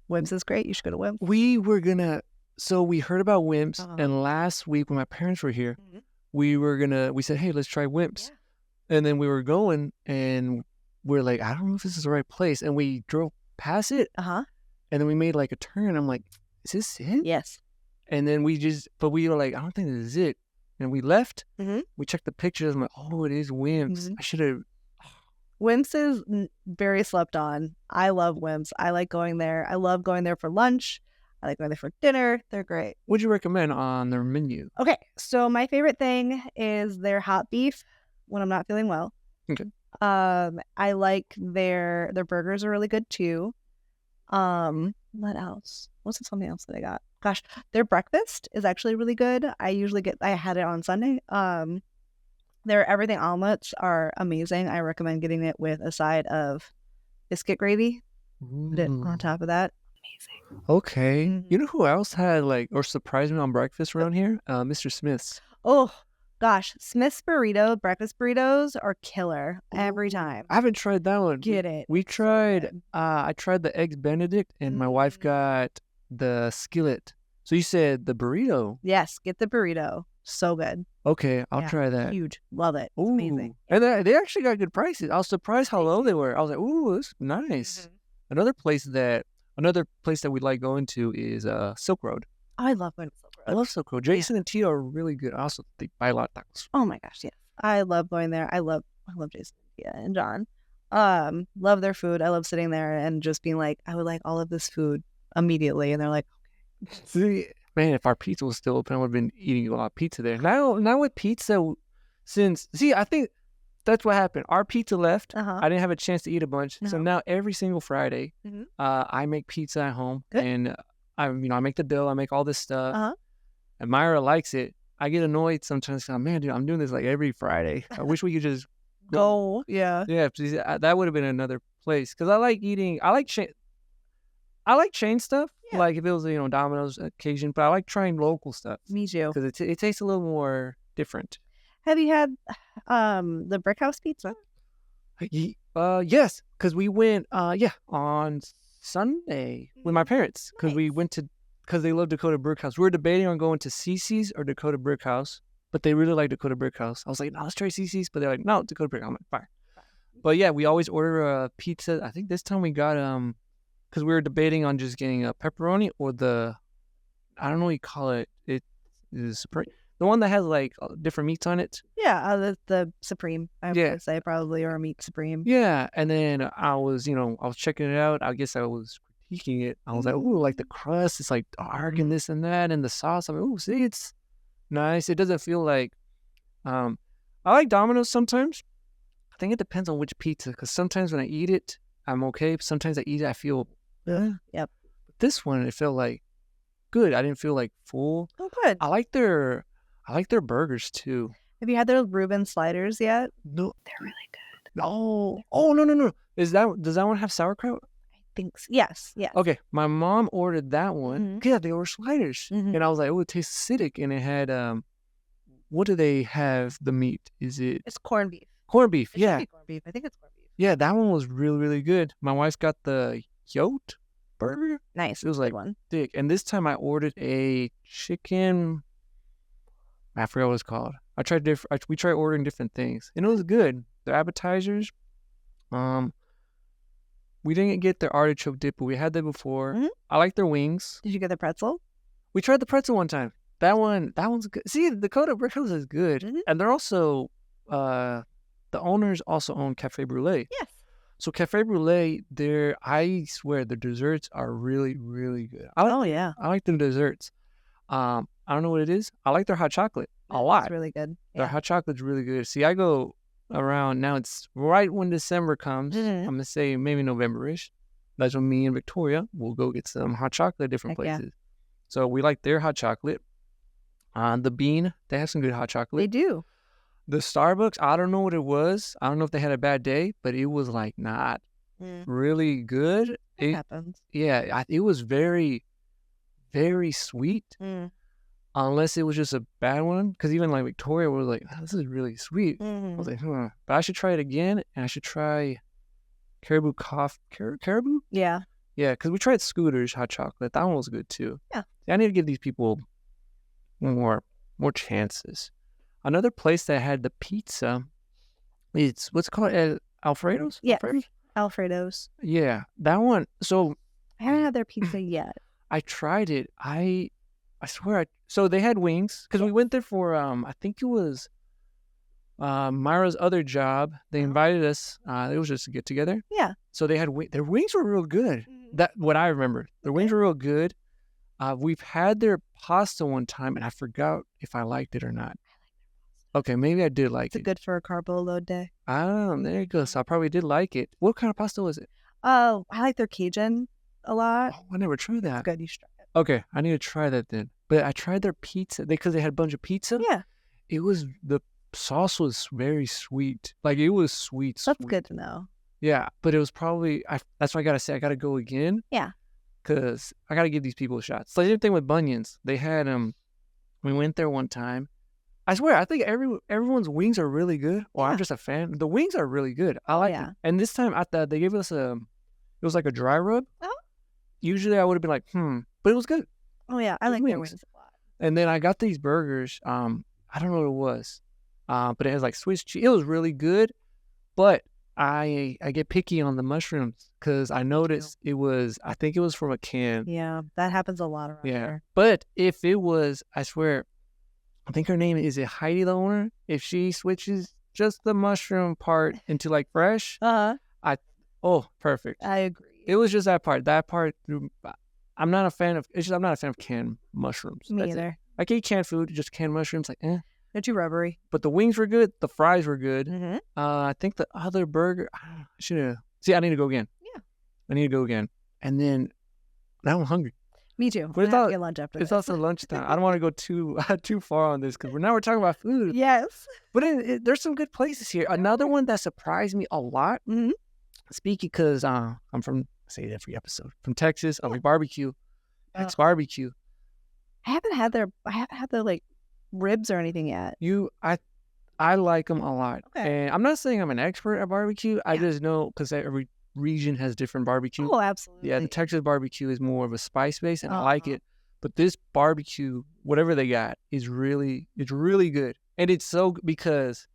Wimp's is great. You should go to Wimp's. We heard about Wimp's, and last week when my parents were here, we said, hey, let's try Wimp's. Yeah. And then we were going, and we're like, I don't know if this is the right place. And we drove past it. And then we made like a turn. I'm like, is this it? Yes. And then we were like, I don't think this is it. and we left. Mhm. We checked the pictures. I'm like, oh, it is Wimps. I should have. Wimps is very slept on. I love Wimps. I like going there. I love going there for lunch. I like going there for dinner. They're great. What'd you recommend on their menu? Okay, so my favorite thing is their hot beef when I'm not feeling well. Okay. I like their burgers are really good too. What else? What's something else that I got? Gosh, their breakfast is actually really good. I had it on Sunday. Their everything omelets are amazing. I recommend getting it with a side of biscuit gravy. Put it on top of that. Amazing. Okay. You know who else had or surprised me on breakfast around here? Mr. Smith's. Oh gosh, Smith's breakfast burritos are killer every time. I haven't tried that one. Get it. We tried. I tried the eggs Benedict, and my wife got the skillet. So you said the burrito? Yes, get the burrito. So good. Okay, I'll try that. Huge. Love it. It's amazing. And they actually got good prices. I was surprised how low they were. I was like, ooh, this is nice. Another place that we like going to is Silk Road. Oh, I love going to Silk Road. I love Silk Road. Jason and Tia are really good. I also think buy a lot of tacos. Oh my gosh, yes. I love going there. I love Jason and Tia and John. Love their food. I love sitting there and just being like, I would like all of this food immediately. And they're like, okay. See, man, if our pizza was still open, I would have been eating a lot of pizza there. Now with pizza, I think that's what happened. Our pizza left. I didn't have a chance to eat a bunch. No. So now every single Friday, I make pizza at home. Good. And I make the dough. I make all this stuff. And Myra likes it. I get annoyed sometimes. Man, dude, I'm doing this every Friday. I wish we could just go. Yeah. Yeah, that would have been another place. Because I like eating. I like chain stuff. Yeah. Like if it was Domino's occasion, but I like trying local stuff. Me too. Because it tastes a little more different. Have you had the Brick House pizza? Yes, because we went on Sunday with my parents because because they love Dakota Brick House. We were debating on going to Cece's or Dakota Brick House, but they really like Dakota Brick House. I was like, no, let's try Cece's, but they're like, no, Dakota Brick House. I'm like, fine. But yeah, we always order a pizza. I think this time we got because we were debating on just getting a pepperoni or I don't know what you call it. It is the one that has different meats on it. Yeah, the Supreme. I would say probably, or a meat Supreme. Yeah, and then I was checking it out. I guess I was critiquing it. I was like, ooh, the crust, it's dark and this and that, and the sauce. I'm like, ooh, see, it's nice. It doesn't feel like. I like Domino's sometimes. I think it depends on which pizza, because sometimes when I eat it, I'm okay. But sometimes I eat it, I feel. Yep. But this one, it felt good. I didn't feel full. Oh, good. I like their burgers too. Have you had their Reuben sliders yet? No, they're really good. Oh no! Does that one have sauerkraut? I think so. Yes. Okay, my mom ordered that one. Yeah, they were sliders, and I was like, oh, it tastes acidic, and it had what do they have? The meat? It's corned beef. Corned beef, it should be corned beef. I think it's corned beef. Yeah, that one was really, really good. My wife got the yolk burger. Nice. It was one. Thick. And this time I ordered a chicken. I forgot what it's called. We tried ordering different things, and it was good. The appetizers. We didn't get their artichoke dip, but we had that before. I like their wings. Did you get the pretzel? We tried the pretzel one time. That one's good. See, Dakota Brick House is good, and they're also the owners also own Cafe Brulee. Yes. So Cafe Brulee, I swear the desserts are really, really good. I like the desserts. I don't know what it is. I like their hot chocolate a lot. It's really good. Their hot chocolate's really good. See, I go around now. It's right when December comes. I'm gonna say maybe November-ish. That's when me and Victoria will go get some hot chocolate at different places. Yeah. So we like their hot chocolate. The Bean, they have some good hot chocolate. They do. The Starbucks, I don't know what it was. I don't know if they had a bad day, but it was not really good. It happens. Yeah, it was very, very sweet. Unless it was just a bad one. Because even Victoria was like, oh, this is really sweet. I was like, But I should try it again, and I should try Caribou Coffee. Caribou? Yeah. Yeah, because we tried Scooter's hot chocolate. That one was good too. Yeah. I need to give these people more chances. Another place that had the pizza, it's what's called Alfredo's? Yeah, Alfredo's. Yeah, that one. So I haven't had their pizza yet. I tried it. I I swear. So they had wings because we went there for I think it was Myra's other job. They invited us. It was just a get together. Yeah. So they had their wings were real good. Mhm. That what I remember. Their wings were real good. We've had their pasta one time, and I forgot if I liked it or not. Okay, maybe I did like It's it. good for a carbo load day. Oh, there you go. So I probably did like it. What kind of pasta was it? Oh, I like their Cajun a lot. Oh, I never tried that. It's good. You should try it. Okay, I need to try that then. But I tried their pizza because they had a bunch of pizza. Yeah, It was the sauce was very sweet. Like it was sweet. that's sweet. good to know. Yeah, but it was probably that's why I gotta say I gotta go again. Yeah. Cause I gotta give these people a shot. It's like the same thing with bunions. They had we went there one time. I swear, I think everyone's wings are really good. Or I'm Yeah. just a fan. The wings are really good. I like yeah. it. And this time I thought they gave us it was like a dry rub. Oh. Usually I would have been like, but it was good. Oh yeah, I like their wings. wings a lot. And then I got these burgers. I don't know what it was. But it has like Swiss cheese. It was really good. But I get picky on the mushrooms because I noticed I think it was from a can. Yeah, that happens a lot around here. But if it was, I swear, I think her name is it Heidi, the owner. If she switches just the mushroom part into like fresh, perfect. I agree. It was just that part. That part, I'm not a fan of. It's just I'm not a fan of canned mushrooms. Me That's it. either. I can eat canned food, just canned mushrooms, like They're too rubbery. But the wings were good. The fries were good. Mm-hmm. I think the other burger, I should have. See, I need to go again. Yeah. I need to go again. And then now I'm hungry. Me too. But I have to get lunch after It's this. also lunchtime. I don't want to go too far on this because we're talking about food. Yes. But there's some good places here. Another one that surprised me a lot. Mm-hmm. Speaking because I'm from, I say it every episode, from Texas. We barbecue. Texas barbecue. I haven't had their like ribs or anything yet. I like them a lot. Okay. And I'm not saying I'm an expert at barbecue. I just know because every region has different barbecue. Oh, absolutely. Yeah, the Texas barbecue is more of a spice base, and I like it. But this barbecue, whatever they got, it's really good, and it's so because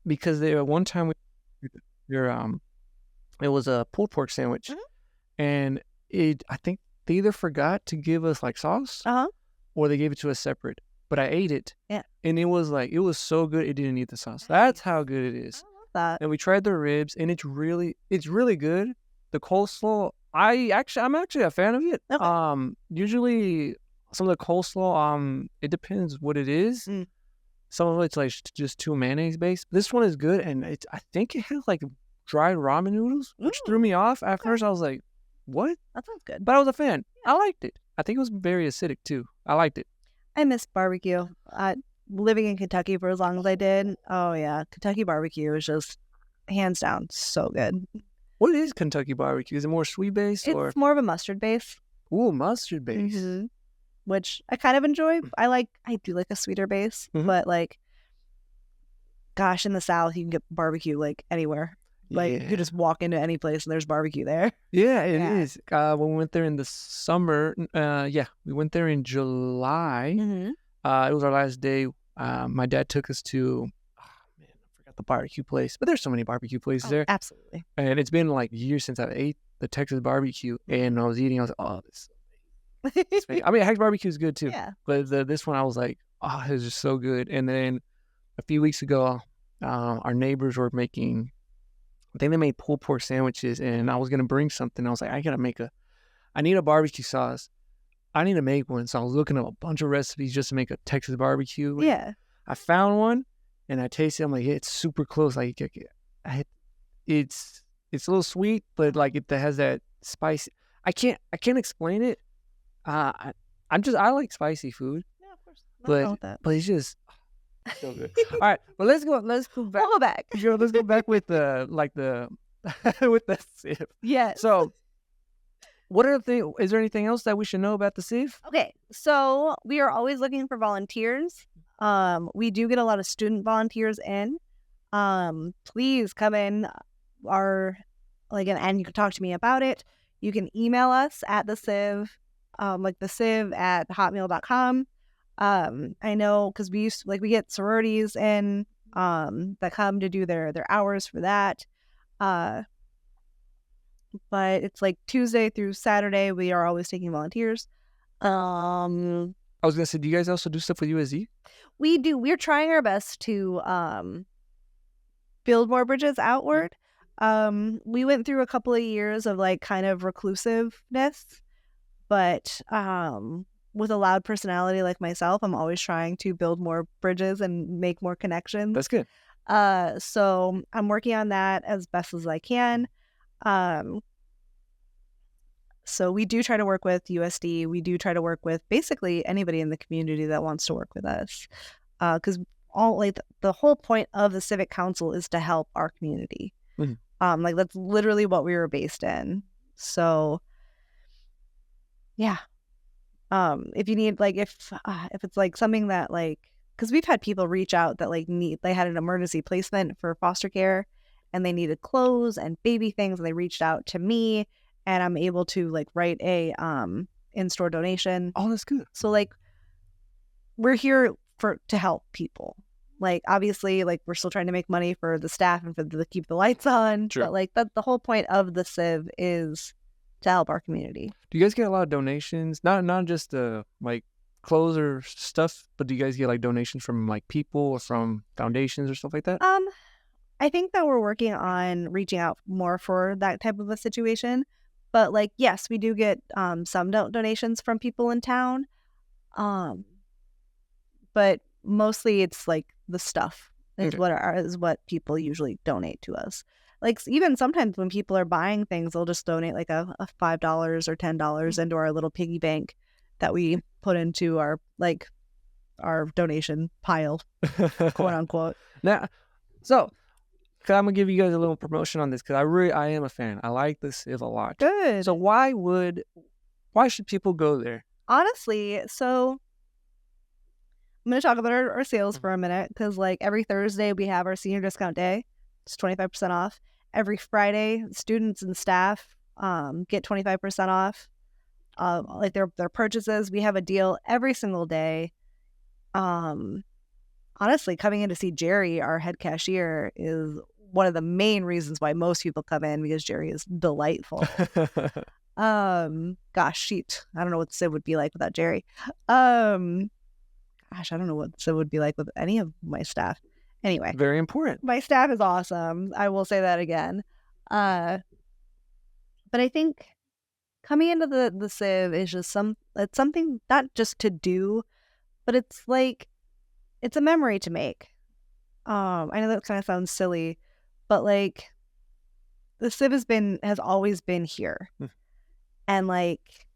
they one time it was a pulled pork sandwich, and I think they either forgot to give us like sauce, or they gave it to us separate. But I ate it, and it was so good it didn't need the sauce. That's how good it is. I love that. And we tried the ribs, and it's really good. The coleslaw, I'm actually a fan of it. Okay. Usually some of the coleslaw, it depends what it is. Some of it's like just too mayonnaise based. This one is good, and I think it has like dried ramen noodles, which threw me off. At first, I was like, "What?" That sounds good. But I was a fan. I liked it. I think it was very acidic too. I liked it. I miss barbecue. Living in Kentucky for as long as I did. Oh yeah, Kentucky barbecue is just hands down so good. What is Kentucky barbecue? Is it more sweet based or? It's more of a mustard base. Ooh, mustard based. Mm-hmm. Which I kind of enjoy. I do like a sweeter base, but like, gosh, in the South you can get barbecue like anywhere. Like you just walk into any place and there's barbecue there. Yeah, it is. When we went there in the summer, we went there in July. It was our last day. My dad took us to, I forgot the barbecue place, but there's so many barbecue places there. Absolutely. And it's been like years since I ate the Texas barbecue, and I was like, oh, this. I mean, Hack's barbecue is good too. Yeah. But this one, I was like, oh, it was just so good. And then a few weeks ago, our neighbors were making. I think they made pulled pork sandwiches, and I was going to bring something. I was like, I need a barbecue sauce. I need to make one. So I was looking up a bunch of recipes just to make a Texas barbecue. Yeah. I found one, and I tasted it. I'm like, yeah, it's super close. Like, it's a little sweet, but like it has that spice. I can't explain it. I like spicy food. Yeah, of course. Nothing wrong with that. But it's just so good. All right, well let's go back. We'll go back. Let's go back with the with the Civ. Yeah. So, is there anything else that we should know about the Civ? Okay, so we are always looking for volunteers. We do get a lot of student volunteers in. Please come in. And you can talk to me about it. You can email us at the Civ, theciv@hotmail.com. I know because we get sororities in that come to do their hours for that. But it's like Tuesday through Saturday we are always taking volunteers. Um, I was gonna say, do you guys also do stuff with USD? we do. We're trying our best to build more bridges outward. We went through a couple of years of like kind of reclusiveness, but with a loud personality like myself, I'm always trying to build more bridges and make more connections. That's good. So I'm working on that as best as I can. So we do try to work with USD. We do try to work with basically anybody in the community that wants to work with us. Because all like the whole point of the Civic Council is to help our community. Mhm. Like that's literally what we were based in. So yeah. If you need like if it's like something that like because we've had people reach out that like they had an emergency placement for foster care and they needed clothes and baby things and they reached out to me and I'm able to like write a in-store donation. Oh, that's good. So like we're here to help people. Like obviously like we're still trying to make money for the staff and to keep the lights on. True. But like the whole point of the Civ is to help our community. Do you guys get a lot of donations? Not just like clothes or stuff, but do you guys get like donations from like people or from foundations or stuff like that? I think that we're working on reaching out more for that type of a situation. But like, yes, we do get some donations from people in town. But mostly it's like the stuff is Okay. what people usually donate to us. Like even sometimes when people are buying things, they'll just donate like a $5 or $10 into our little piggy bank that we put into our donation pile, quote unquote. Now, so I'm gonna give you guys a little promotion on this because I am a fan. I like the Civ a lot. Good. So why should people go there? Honestly, so I'm going to talk about our sales for a minute because like every Thursday we have our senior discount day. It's 25% off. Every Friday, students and staff get 25% off. Like their purchases. We have a deal every single day. Honestly, coming in to see Jerry, our head cashier, is one of the main reasons why most people come in because Jerry is delightful. Gosh, sheet. I don't know what Civ would be like without Jerry. Gosh, I don't know what Civ would be like with any of my staff. Anyway, very important. My staff is awesome. I will say that again. But I think coming into the Civ is just it's something not just to do, but it's like it's a memory to make. I know that kind of sounds silly, but like the Civ has always been here. And like,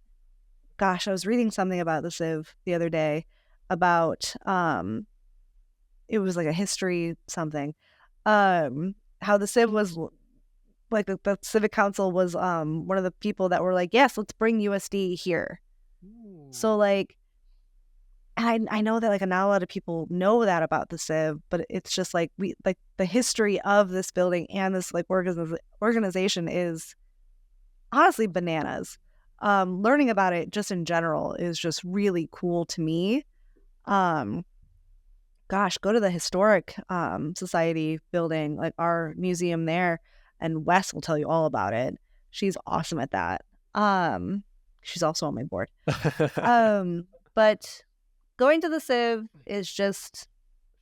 gosh, I was reading something about the Civ the other day about it was like a history something. How the Civ was like the Civic Council was one of the people that were like, yes, let's bring USD here. Ooh. So like I know that like not a lot of people know that about the Civ, but it's just like we like the history of this building and this like organization is honestly bananas. Learning about it just in general is just really cool to me. Gosh, go to the historic society building, like our museum there, and Wes will tell you all about it. She's awesome at that. She's also on my board. But going to the Civ is just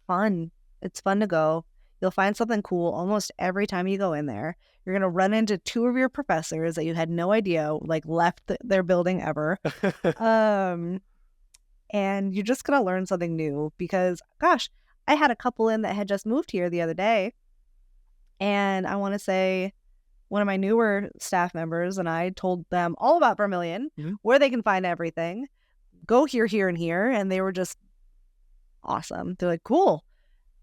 fun. It's fun to go. You'll find something cool almost every time you go in there. You're going to run into two of your professors that you had no idea like left their building ever. And you're just going to learn something new because, gosh, I had a couple in that had just moved here the other day. And I want to say one of my newer staff members and I told them all about Vermillion, where they can find everything. Go here, here, and here. And they were just awesome. They're like, cool.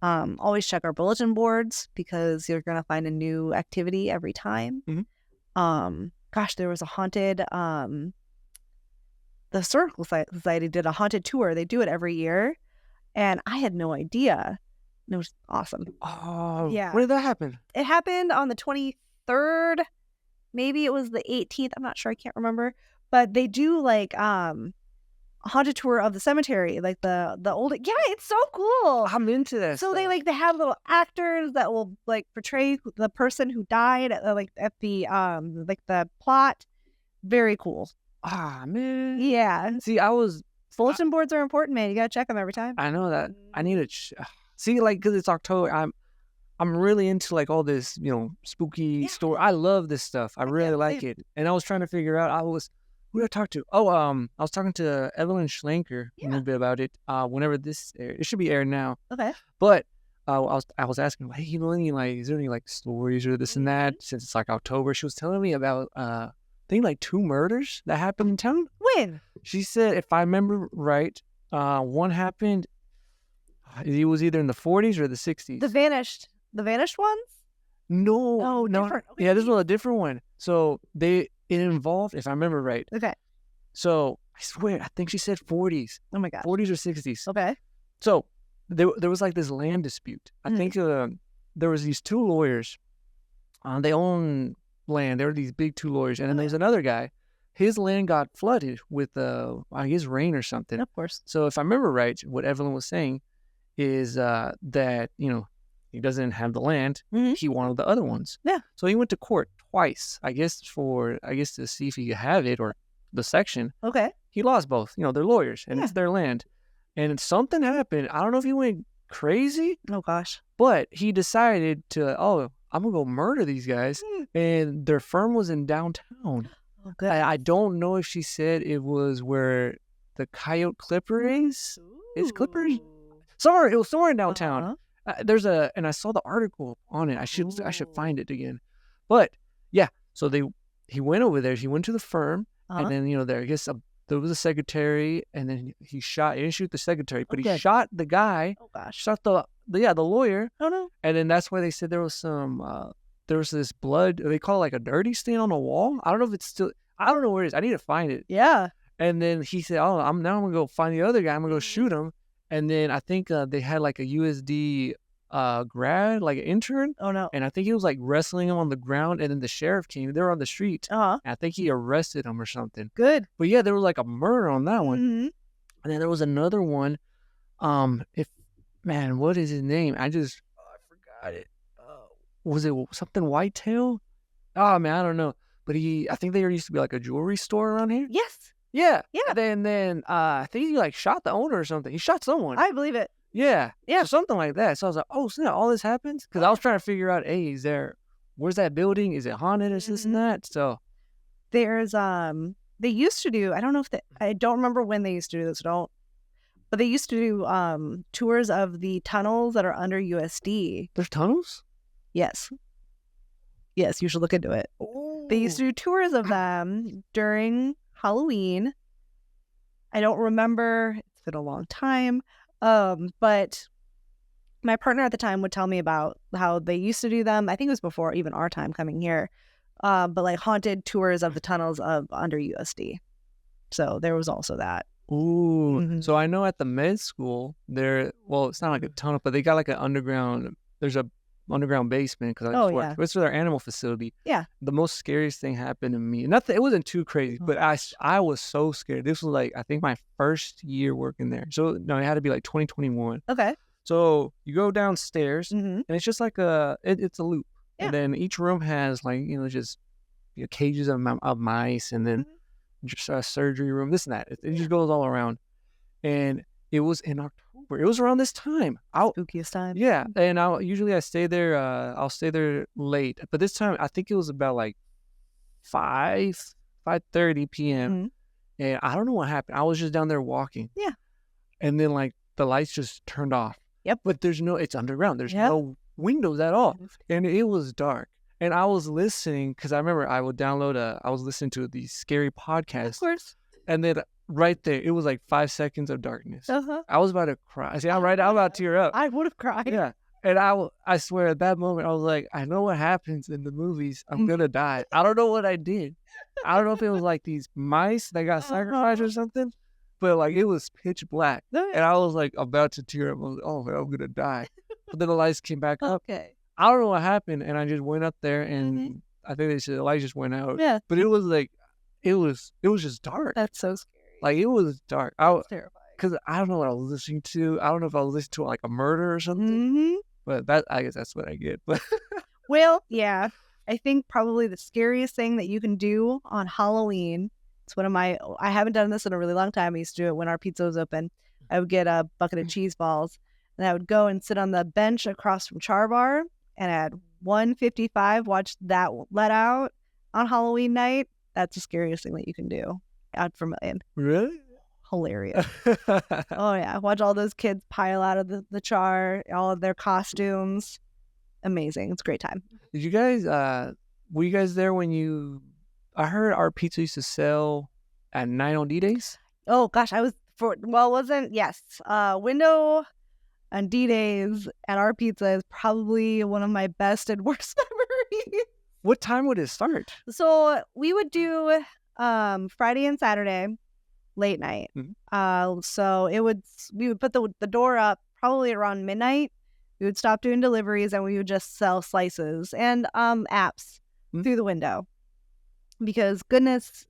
Always check our bulletin boards because you're going to find a new activity every time. Gosh, there was a haunted, the Historical Society did a haunted tour. They do it every year. And I had no idea. It was awesome. Oh, yeah. When did that happen? It happened on the 23rd. Maybe it was the 18th. I'm not sure. I can't remember. But they do like a haunted tour of the cemetery, like the old. Yeah, it's so cool. I'm into this. So they have little actors that will like portray the person who died at the plot. Very cool. Ah, man. Yeah. See, I was. Bulletin boards are important, man. You gotta check them every time. I know that. I need to see, like, because it's October. I'm really into like all this, spooky story. I love this stuff. I really like it. And I was trying to figure out. Who did I talk to? Oh, I was talking to Evelyn Schlenker a little bit about it. Whenever this aired, it should be aired now. Okay. But I was asking, hey, any like, is there any like stories or this and that since it's like October? She was telling me about I think like 2 murders that happened in town. When? She said, if I remember right, one happened. It was either in the 40s or the 60s. The vanished ones? No. Oh, no. different. Okay. Yeah, this was a different one. So it involved, if I remember right. Okay. So I swear, I think she said 40s. Oh my gosh. 40s or 60s. Okay. So there was like this land dispute. I think there was these 2 lawyers. They own land. There were these big 2 lawyers, and then there's another guy. His land got flooded with I guess rain or something. Of course. So if I remember right, what Evelyn was saying is that he doesn't have the land. He wanted the other ones. Yeah. So he went to court twice. I guess to see if he could have it or the section. Okay. He lost both. They're lawyers and it's their land. And something happened. I don't know if he went crazy. Oh gosh. But he decided to. I'm gonna go murder these guys. And their firm was in downtown. Oh, good. I don't know if she said it was where the Coyote Clipper is. Is Clippers? It was somewhere in downtown. And I saw the article on it. I should find it again. But yeah, so he went over there. He went to the firm, and then there I guess there was a secretary, and then he didn't shoot the secretary, but he shot the guy. Oh gosh. Shot the lawyer. Oh no. And then that's why they said there was this blood. They call it like a dirty stain on the wall. I don't know if it's still. I don't know where it is. I need to find it. Yeah. And then he said, "Oh, I'm gonna go find the other guy. I'm gonna go shoot him." And then I think they had like a USD grad, like an intern. Oh no. And I think he was like wrestling him on the ground. And then the sheriff came. They were on the street. And I think he arrested him or something. Good. But yeah, there was like a murder on that one. And then there was another one. What is his name? I forgot it. Was it something Whitetail? Oh man, I don't know. But I think there used to be like a jewelry store around here. Yes. Yeah. Yeah. Then I think he like shot the owner or something. He shot someone. I believe it. Yeah. Yeah. So something like that. So I was like, oh snap, all this happens? Because I was trying to figure out, hey, where's that building? Is it haunted or this and that? So there's they used to do, I don't know if I don't remember when they used to do this, but they used to do tours of the tunnels that are under USD. There's tunnels? Yes. Yes, you should look into it. Ooh. They used to do tours of them during Halloween. I don't remember. It's been a long time. But my partner at the time would tell me about how they used to do them. I think it was before even our time coming here. But like haunted tours of the tunnels of under USD. So there was also that. Ooh. So I know at the med school it's not like a tunnel, but they got like there's a underground basement because it's their animal facility. Yeah. The most scariest thing happened to me. It wasn't too crazy, but I was so scared. This was like I think my first year working there. So no, it had to be like 2021. Okay. So you go downstairs and it's just like it's a loop. Yeah. And then each room has like just cages of mice and then just a surgery room, this and that. It just goes all around. And it was in October. It was around this time. Spookiest time. Yeah. And usually I stay there. I'll stay there late. But this time I think it was about like 5:30 p.m. And I don't know what happened. I was just down there walking. Yeah. And then like the lights just turned off. Yep. But it's underground. There's no windows at all. And it was dark. And I was listening because I remember I was listening to these scary podcasts. Of course. And then right there, it was like 5 seconds of darkness. I was about to cry. I'm about to tear up. I would have cried. Yeah. And I swear at that moment, I was like, I know what happens in the movies. I'm going to die. I don't know what I did. I don't know if it was like these mice that got sacrificed or something, but like it was pitch black. And I was like about to tear up. I was like, oh, I'm going to die. But then the lights came back up. Okay. I don't know what happened. And I just went up there and I think they said the lights just went out. Yeah. But it was like, it was just dark. That's so scary. Like it was dark. That's terrifying. Because I don't know what I was listening to. I don't know if I was listening to like a murder or something. But I guess that's what I get. But well, yeah. I think probably the scariest thing that you can do on Halloween It's one of my. I haven't done this in a really long time. I used to do it when our pizza was open. I would get a bucket of cheese balls, and I would go and sit on the bench across from Char Bar, and at 1:55 watch that let out on Halloween night. That's the scariest thing that you can do at Vermillion. Really? Hilarious. Oh yeah, watch all those kids pile out of the char, all of their costumes. Amazing. It's a great time. Did you guys were you guys there when I heard our pizza used to sell at night on D-Days? Oh gosh, I was wasn't yes. Window and D-Days at our pizza is probably one of my best and worst memories. What time would it start? So we would do Friday and Saturday late night. So we would put the door up probably around midnight. We would stop doing deliveries and we would just sell slices and apps through the window. Because goodness,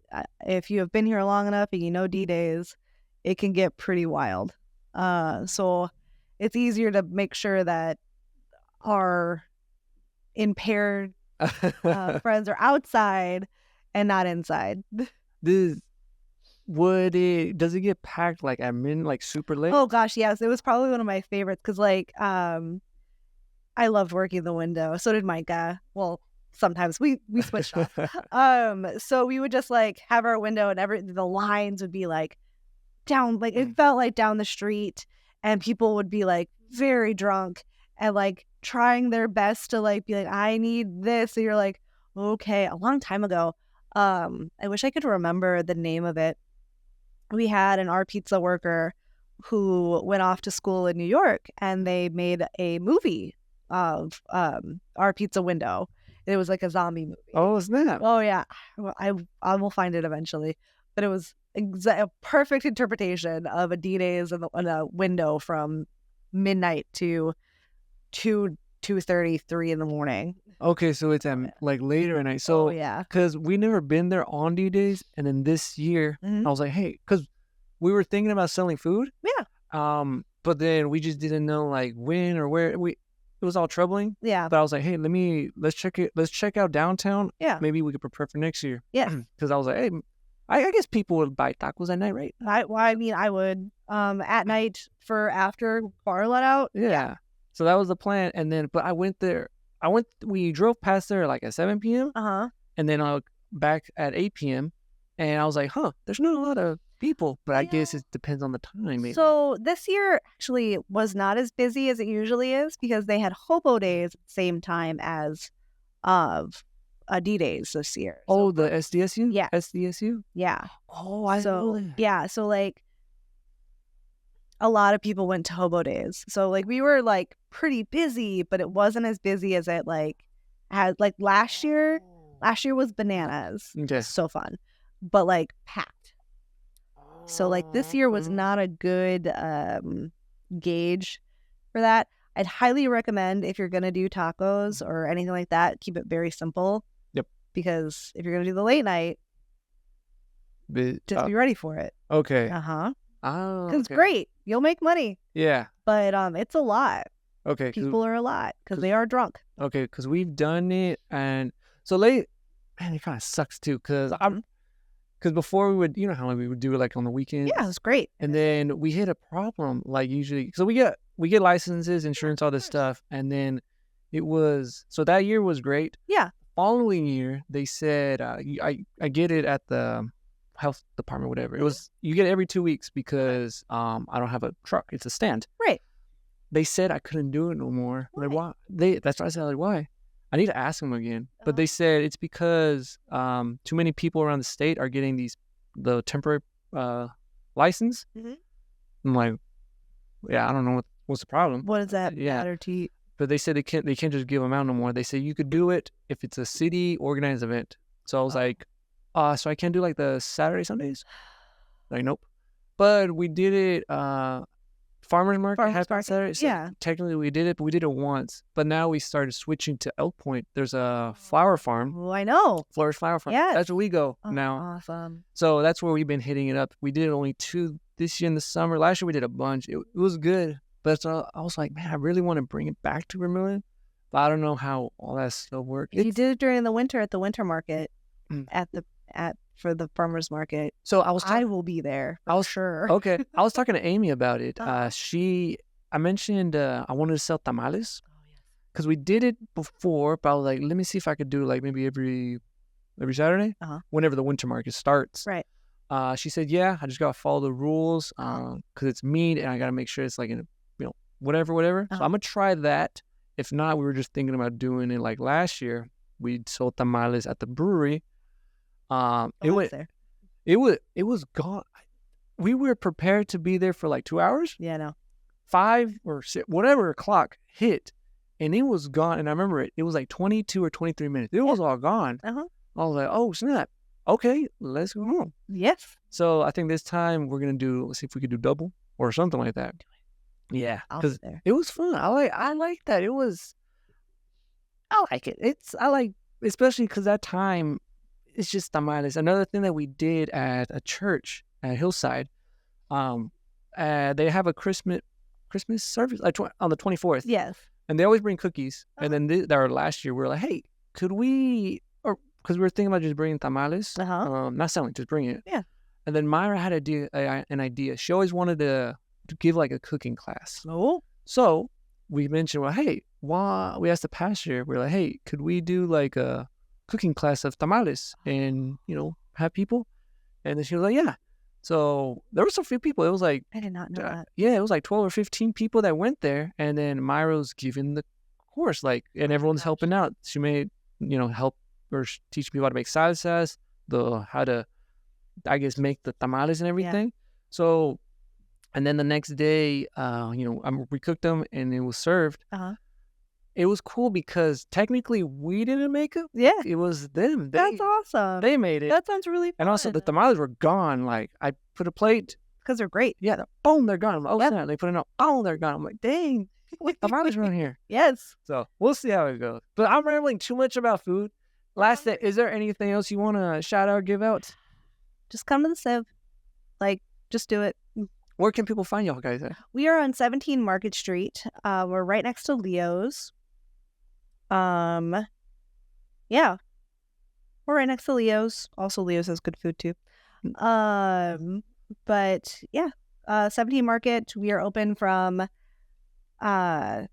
if you have been here long enough and you know D-Days, it can get pretty wild. So it's easier to make sure that our impaired friends are outside and not inside. Does it get packed like at midnight, like super late? Oh gosh, yes. It was probably one of my favorites because I loved working the window. So did Micah. Well, sometimes we switched off. So we would just like have our window and the lines would be like down, like it felt like down the street, and people would be like very drunk and like trying their best to like be like, I need this. So you're like, okay. A long time ago, I wish I could remember the name of it. We had an Our Pizza worker who went off to school in New York, and they made a movie of Our Pizza Window. It was like a zombie movie. Oh, snap. Oh yeah. Well, I will find it eventually. But it was a perfect interpretation of a D-Days in a window from midnight to 2:30, 3 in the morning. Okay, so it's at like later at night. So yeah, because we never been there on D-Days, and then this year I was like, hey, because we were thinking about selling food. Yeah. But then we just didn't know like when or where. It was all troubling. Yeah. But I was like, hey, let's check it. Let's check out downtown. Yeah. Maybe we could prepare for next year. Yeah. Because I was like, hey, I guess people would buy tacos at night, right? I mean, I would at night for after bar let out. Yeah. So that was the plan. And then, but I went there. We drove past there like at 7 p.m. And then I back at 8 p.m. And I was like, there's not a lot of people, but I guess it depends on the time. Maybe. So this year actually was not as busy as it usually is because they had Hobo Days at the same time as D-Days this year. Oh, the SDSU? Yeah. SDSU? Yeah. Oh, I know that. Yeah. So like a lot of people went to Hobo Days. So like we were like pretty busy, but it wasn't as busy as it like had like last year. Last year was bananas. Okay. So fun. But like packed. So like this year was not a good gauge for that. I'd highly recommend if you're going to do tacos or anything like that, keep it very simple. Yep. Because if you're going to do the late night, just be ready for it. Okay. Uh-huh. Oh, because it's great. You'll make money. Yeah. But it's a lot. Okay. People are a lot because they are drunk. Okay, because we've done it, and so late, man, it kind of sucks too, because before we would, you know how we would do it like on the weekends. Yeah, it was great. And then we hit a problem, like usually, so we get licenses, insurance, all this stuff, and then so that year was great. Yeah. Following year, they said, I get it at the health department, whatever. It was, you get it every 2 weeks because I don't have a truck. It's a stand. Right. They said I couldn't do it no more. Why? Like, why? That's why I said, like, why? I need to ask them again. But they said it's because too many people around the state are getting the temporary license. I'm like, yeah, I don't know what's the problem. What does that matter to you? But they said they can't just give them out no more. They say you could do it if it's a city organized event. So I was like, so I can't do like the Saturday, Sundays? Like, nope. But we did it, farmer's market Saturday. So yeah. Technically we did it, but we did it once. But now we started switching to Elk Point. There's a flower farm. Oh, I know. Flourish Flower Farm. Yes. That's where we go now. Awesome. So that's where we've been hitting it up. We did only 2 this year in the summer. Last year we did a bunch. It was good. But I was like, man, I really want to bring it back to Vermillion. But I don't know how all that stuff works. You did it during the winter at the winter market at for the farmer's market. So I was I will be there for sure. okay. I was talking to Amy about it. Uh-huh. I mentioned I wanted to sell tamales Oh, yes. because we did it before, but I was like, let me see if I could do like maybe every Saturday, whenever the winter market starts. Right. She said, yeah, I just gotta follow the rules because it's meat and I gotta make sure it's like in whatever. So I'm gonna try that. If not, we were just thinking about doing it like last year. We sold tamales at the brewery. It was gone. We were prepared to be there for like 2 hours. Yeah, no. 5 or 6, whatever o'clock hit, and it was gone. And I remember it was like 22 or 23 minutes. It was all gone. I was like, oh snap. Okay, let's go home. Yes. So I think this time we're gonna let's see if we could do double or something like that. Yeah, because it was fun. I like that. I like it. Especially because that time it's just tamales. Another thing that we did at a church at Hillside, they have a Christmas service like on the 24th. Yes. And they always bring cookies. And then last year we were like, hey, could we? Or because we were thinking about just bringing tamales, not selling, just bringing it. Yeah. And then Myra had an idea. She always wanted to give like a cooking class. Oh. So we mentioned, well, hey, we asked the pastor, we're like, hey, could we do like a cooking class of tamales and, have people? And then she was like, yeah. So there was a few people. It was like, I did not know that. Yeah, it was like 12 or 15 people that went there. And then Myra's giving the course, and everyone's helping out. She made, help or teach people how to make salsas, how to, I guess, make the tamales and everything. Yeah. So, and then the next day, we cooked them and it was served. It was cool because technically we didn't make it. Yeah. It was them. That's awesome. They made it. That sounds really fun. And also the tamales were gone. Like I put a plate. Because they're great. Yeah. Boom, they're gone. I'm like, oh, snap. They put it out. Boom, they're gone. I'm like, dang, what tamales around here? Yes. So we'll see how it goes. But I'm rambling too much about food. Last thing, is there anything else you want to shout out or give out? Just come to the Civ. Just do it. Where can people find y'all guys at? We are on 17 Market Street. We're right next to Leo's. Yeah. We're right next to Leo's. Also, Leo's has good food too. But yeah, 17 Market. We are open from 9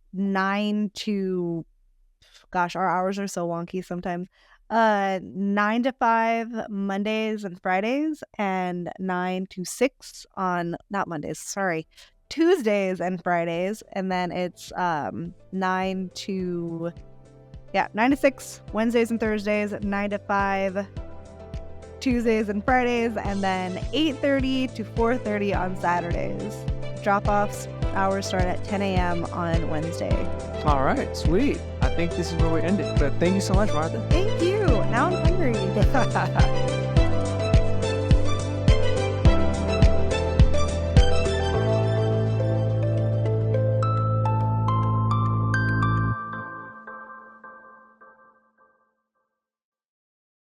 to, gosh, our hours are so wonky sometimes. 9 to 5 Mondays and Fridays, and 9 to 6 on, not Mondays, sorry, Tuesdays and Fridays. And then it's 9 to 6 Wednesdays and Thursdays, 9 to 5 Tuesdays and Fridays, and then 8:30 to 4:30 on Saturdays. Drop-offs hours start at 10 a.m. on Wednesday. All right, sweet. I think this is where we end it. But thank you so much, Martha. Thank you. Now I'm hungry.